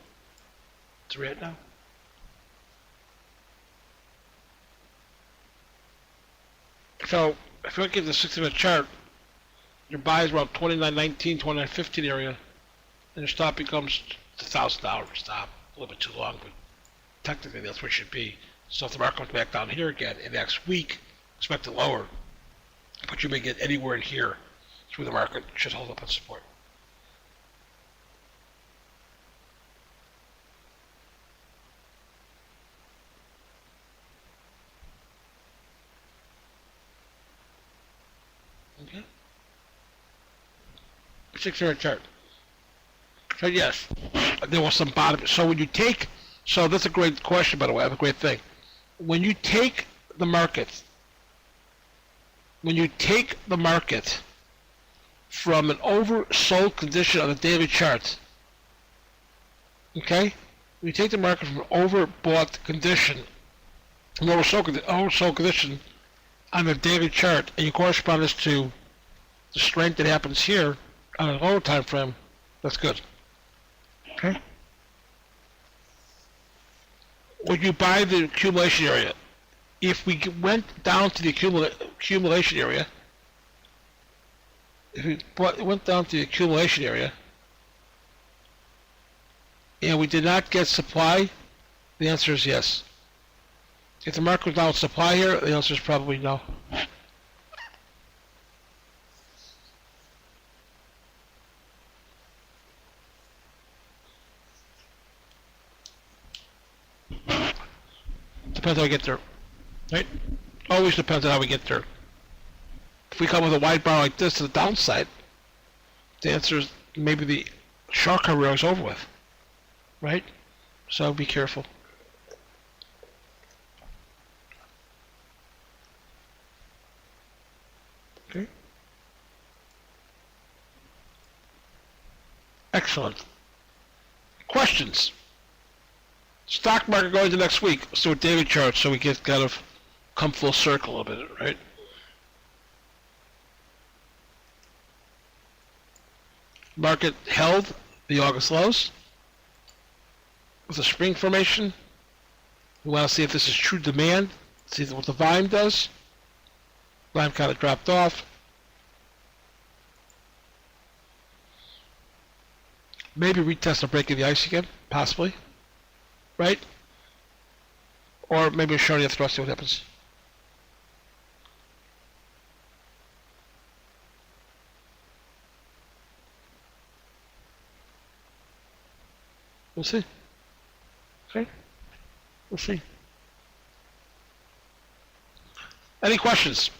It's red now. So if you look at the 60-minute chart, your buy is around 29.19, 29.15 area, and your stop becomes $1,000 stop. A little bit too long, but technically that's where it should be. So if the market comes back down here again, and next week, expect it lower, but you may get anywhere in here through the market, should hold up on support. Okay. 6-minute chart. So yes, there was some bottom. So when you take, so that's a great question, by the way. I have a great thing. When you take the market, from an oversold condition on the daily chart, okay? When you take the market from an overbought condition, an oversold condition on the daily chart, and you correspond this to the strength that happens here on a lower time frame, that's good. Okay? When you buy the accumulation area, if we went down to the accumulation area, and we did not get supply, the answer is yes. If the market was down with supply here, the answer is probably no. Depends how we get there, right? Always depends on how we get there. If we come with a wide bar like this to the downside, the answer is maybe the shark career is over with, right? So be careful. Okay. Excellent. Questions? Stock market going to next week. Let's do a daily chart so we get kind of come full circle a bit, right? Market held the August lows with a spring formation. We want to see if this is true demand. See what the volume does. Volume kind of dropped off. Maybe retest a break in the ice again, possibly. Right? Or maybe a shorty of thrust, see what happens. We'll see. Okay. We'll see. Any questions?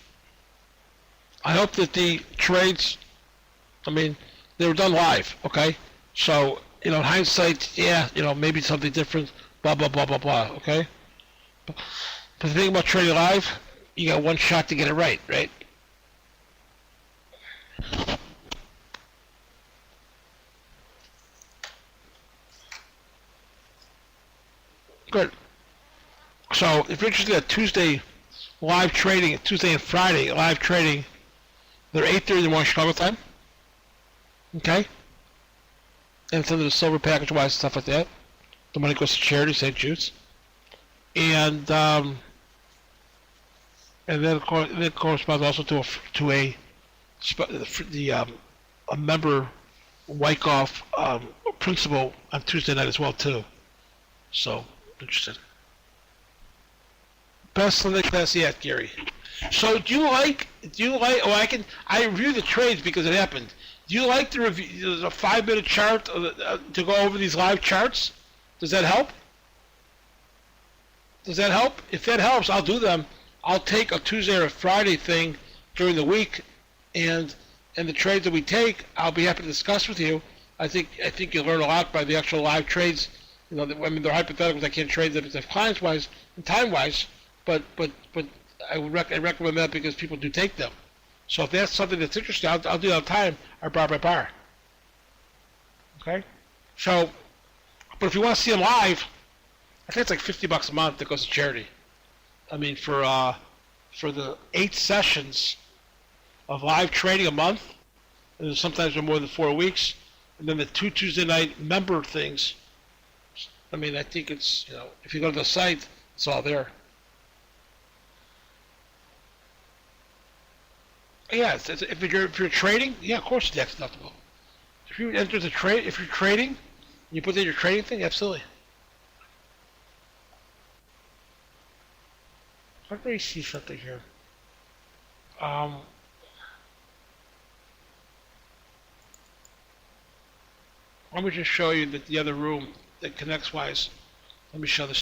I hope that the trades, I mean, they were done live, okay? So, in hindsight, yeah, maybe something different, blah, blah, blah, blah, blah, okay? But the thing about trading live, you got one shot to get it right, right? Good. So, if you're interested in Tuesday live trading, Tuesday and Friday live trading, they're 8:30 in the morning Chicago time, okay? And it's under the silver package-wise, stuff like that. The money goes to charity, St. Jude's. And then it corresponds also to a member Wyckoff principal on Tuesday night as well too. So interested. Best Sunday class yet, Gary. So do you like? Oh, I review the trades because it happened. Do you like the review? There's a 5-minute chart to go over these live charts. Does that help? Does that help? If that helps, I'll do them. I'll take a Tuesday or a Friday thing during the week, and the trades that we take, I'll be happy to discuss with you. I think you'll learn a lot by the actual live trades. They're hypotheticals. I can't trade them clients-wise and time-wise, but I recommend that because people do take them. So if that's something that's interesting, I'll do that on time or bar by bar. Okay? So, but if you want to see them live, I think it's like $50 a month that goes to charity. I mean, for the 8 sessions of live trading a month, and sometimes more than 4 weeks, and then the 2 Tuesday night member things. I mean, I think it's, if you go to the site, it's all there. Yeah, if you're trading, yeah, of course it's tax deductible. If you enter the trade, if you're trading, you put in your trading thing, absolutely. Let me see something here. Let me just show you the other room that connects wise. Let me show this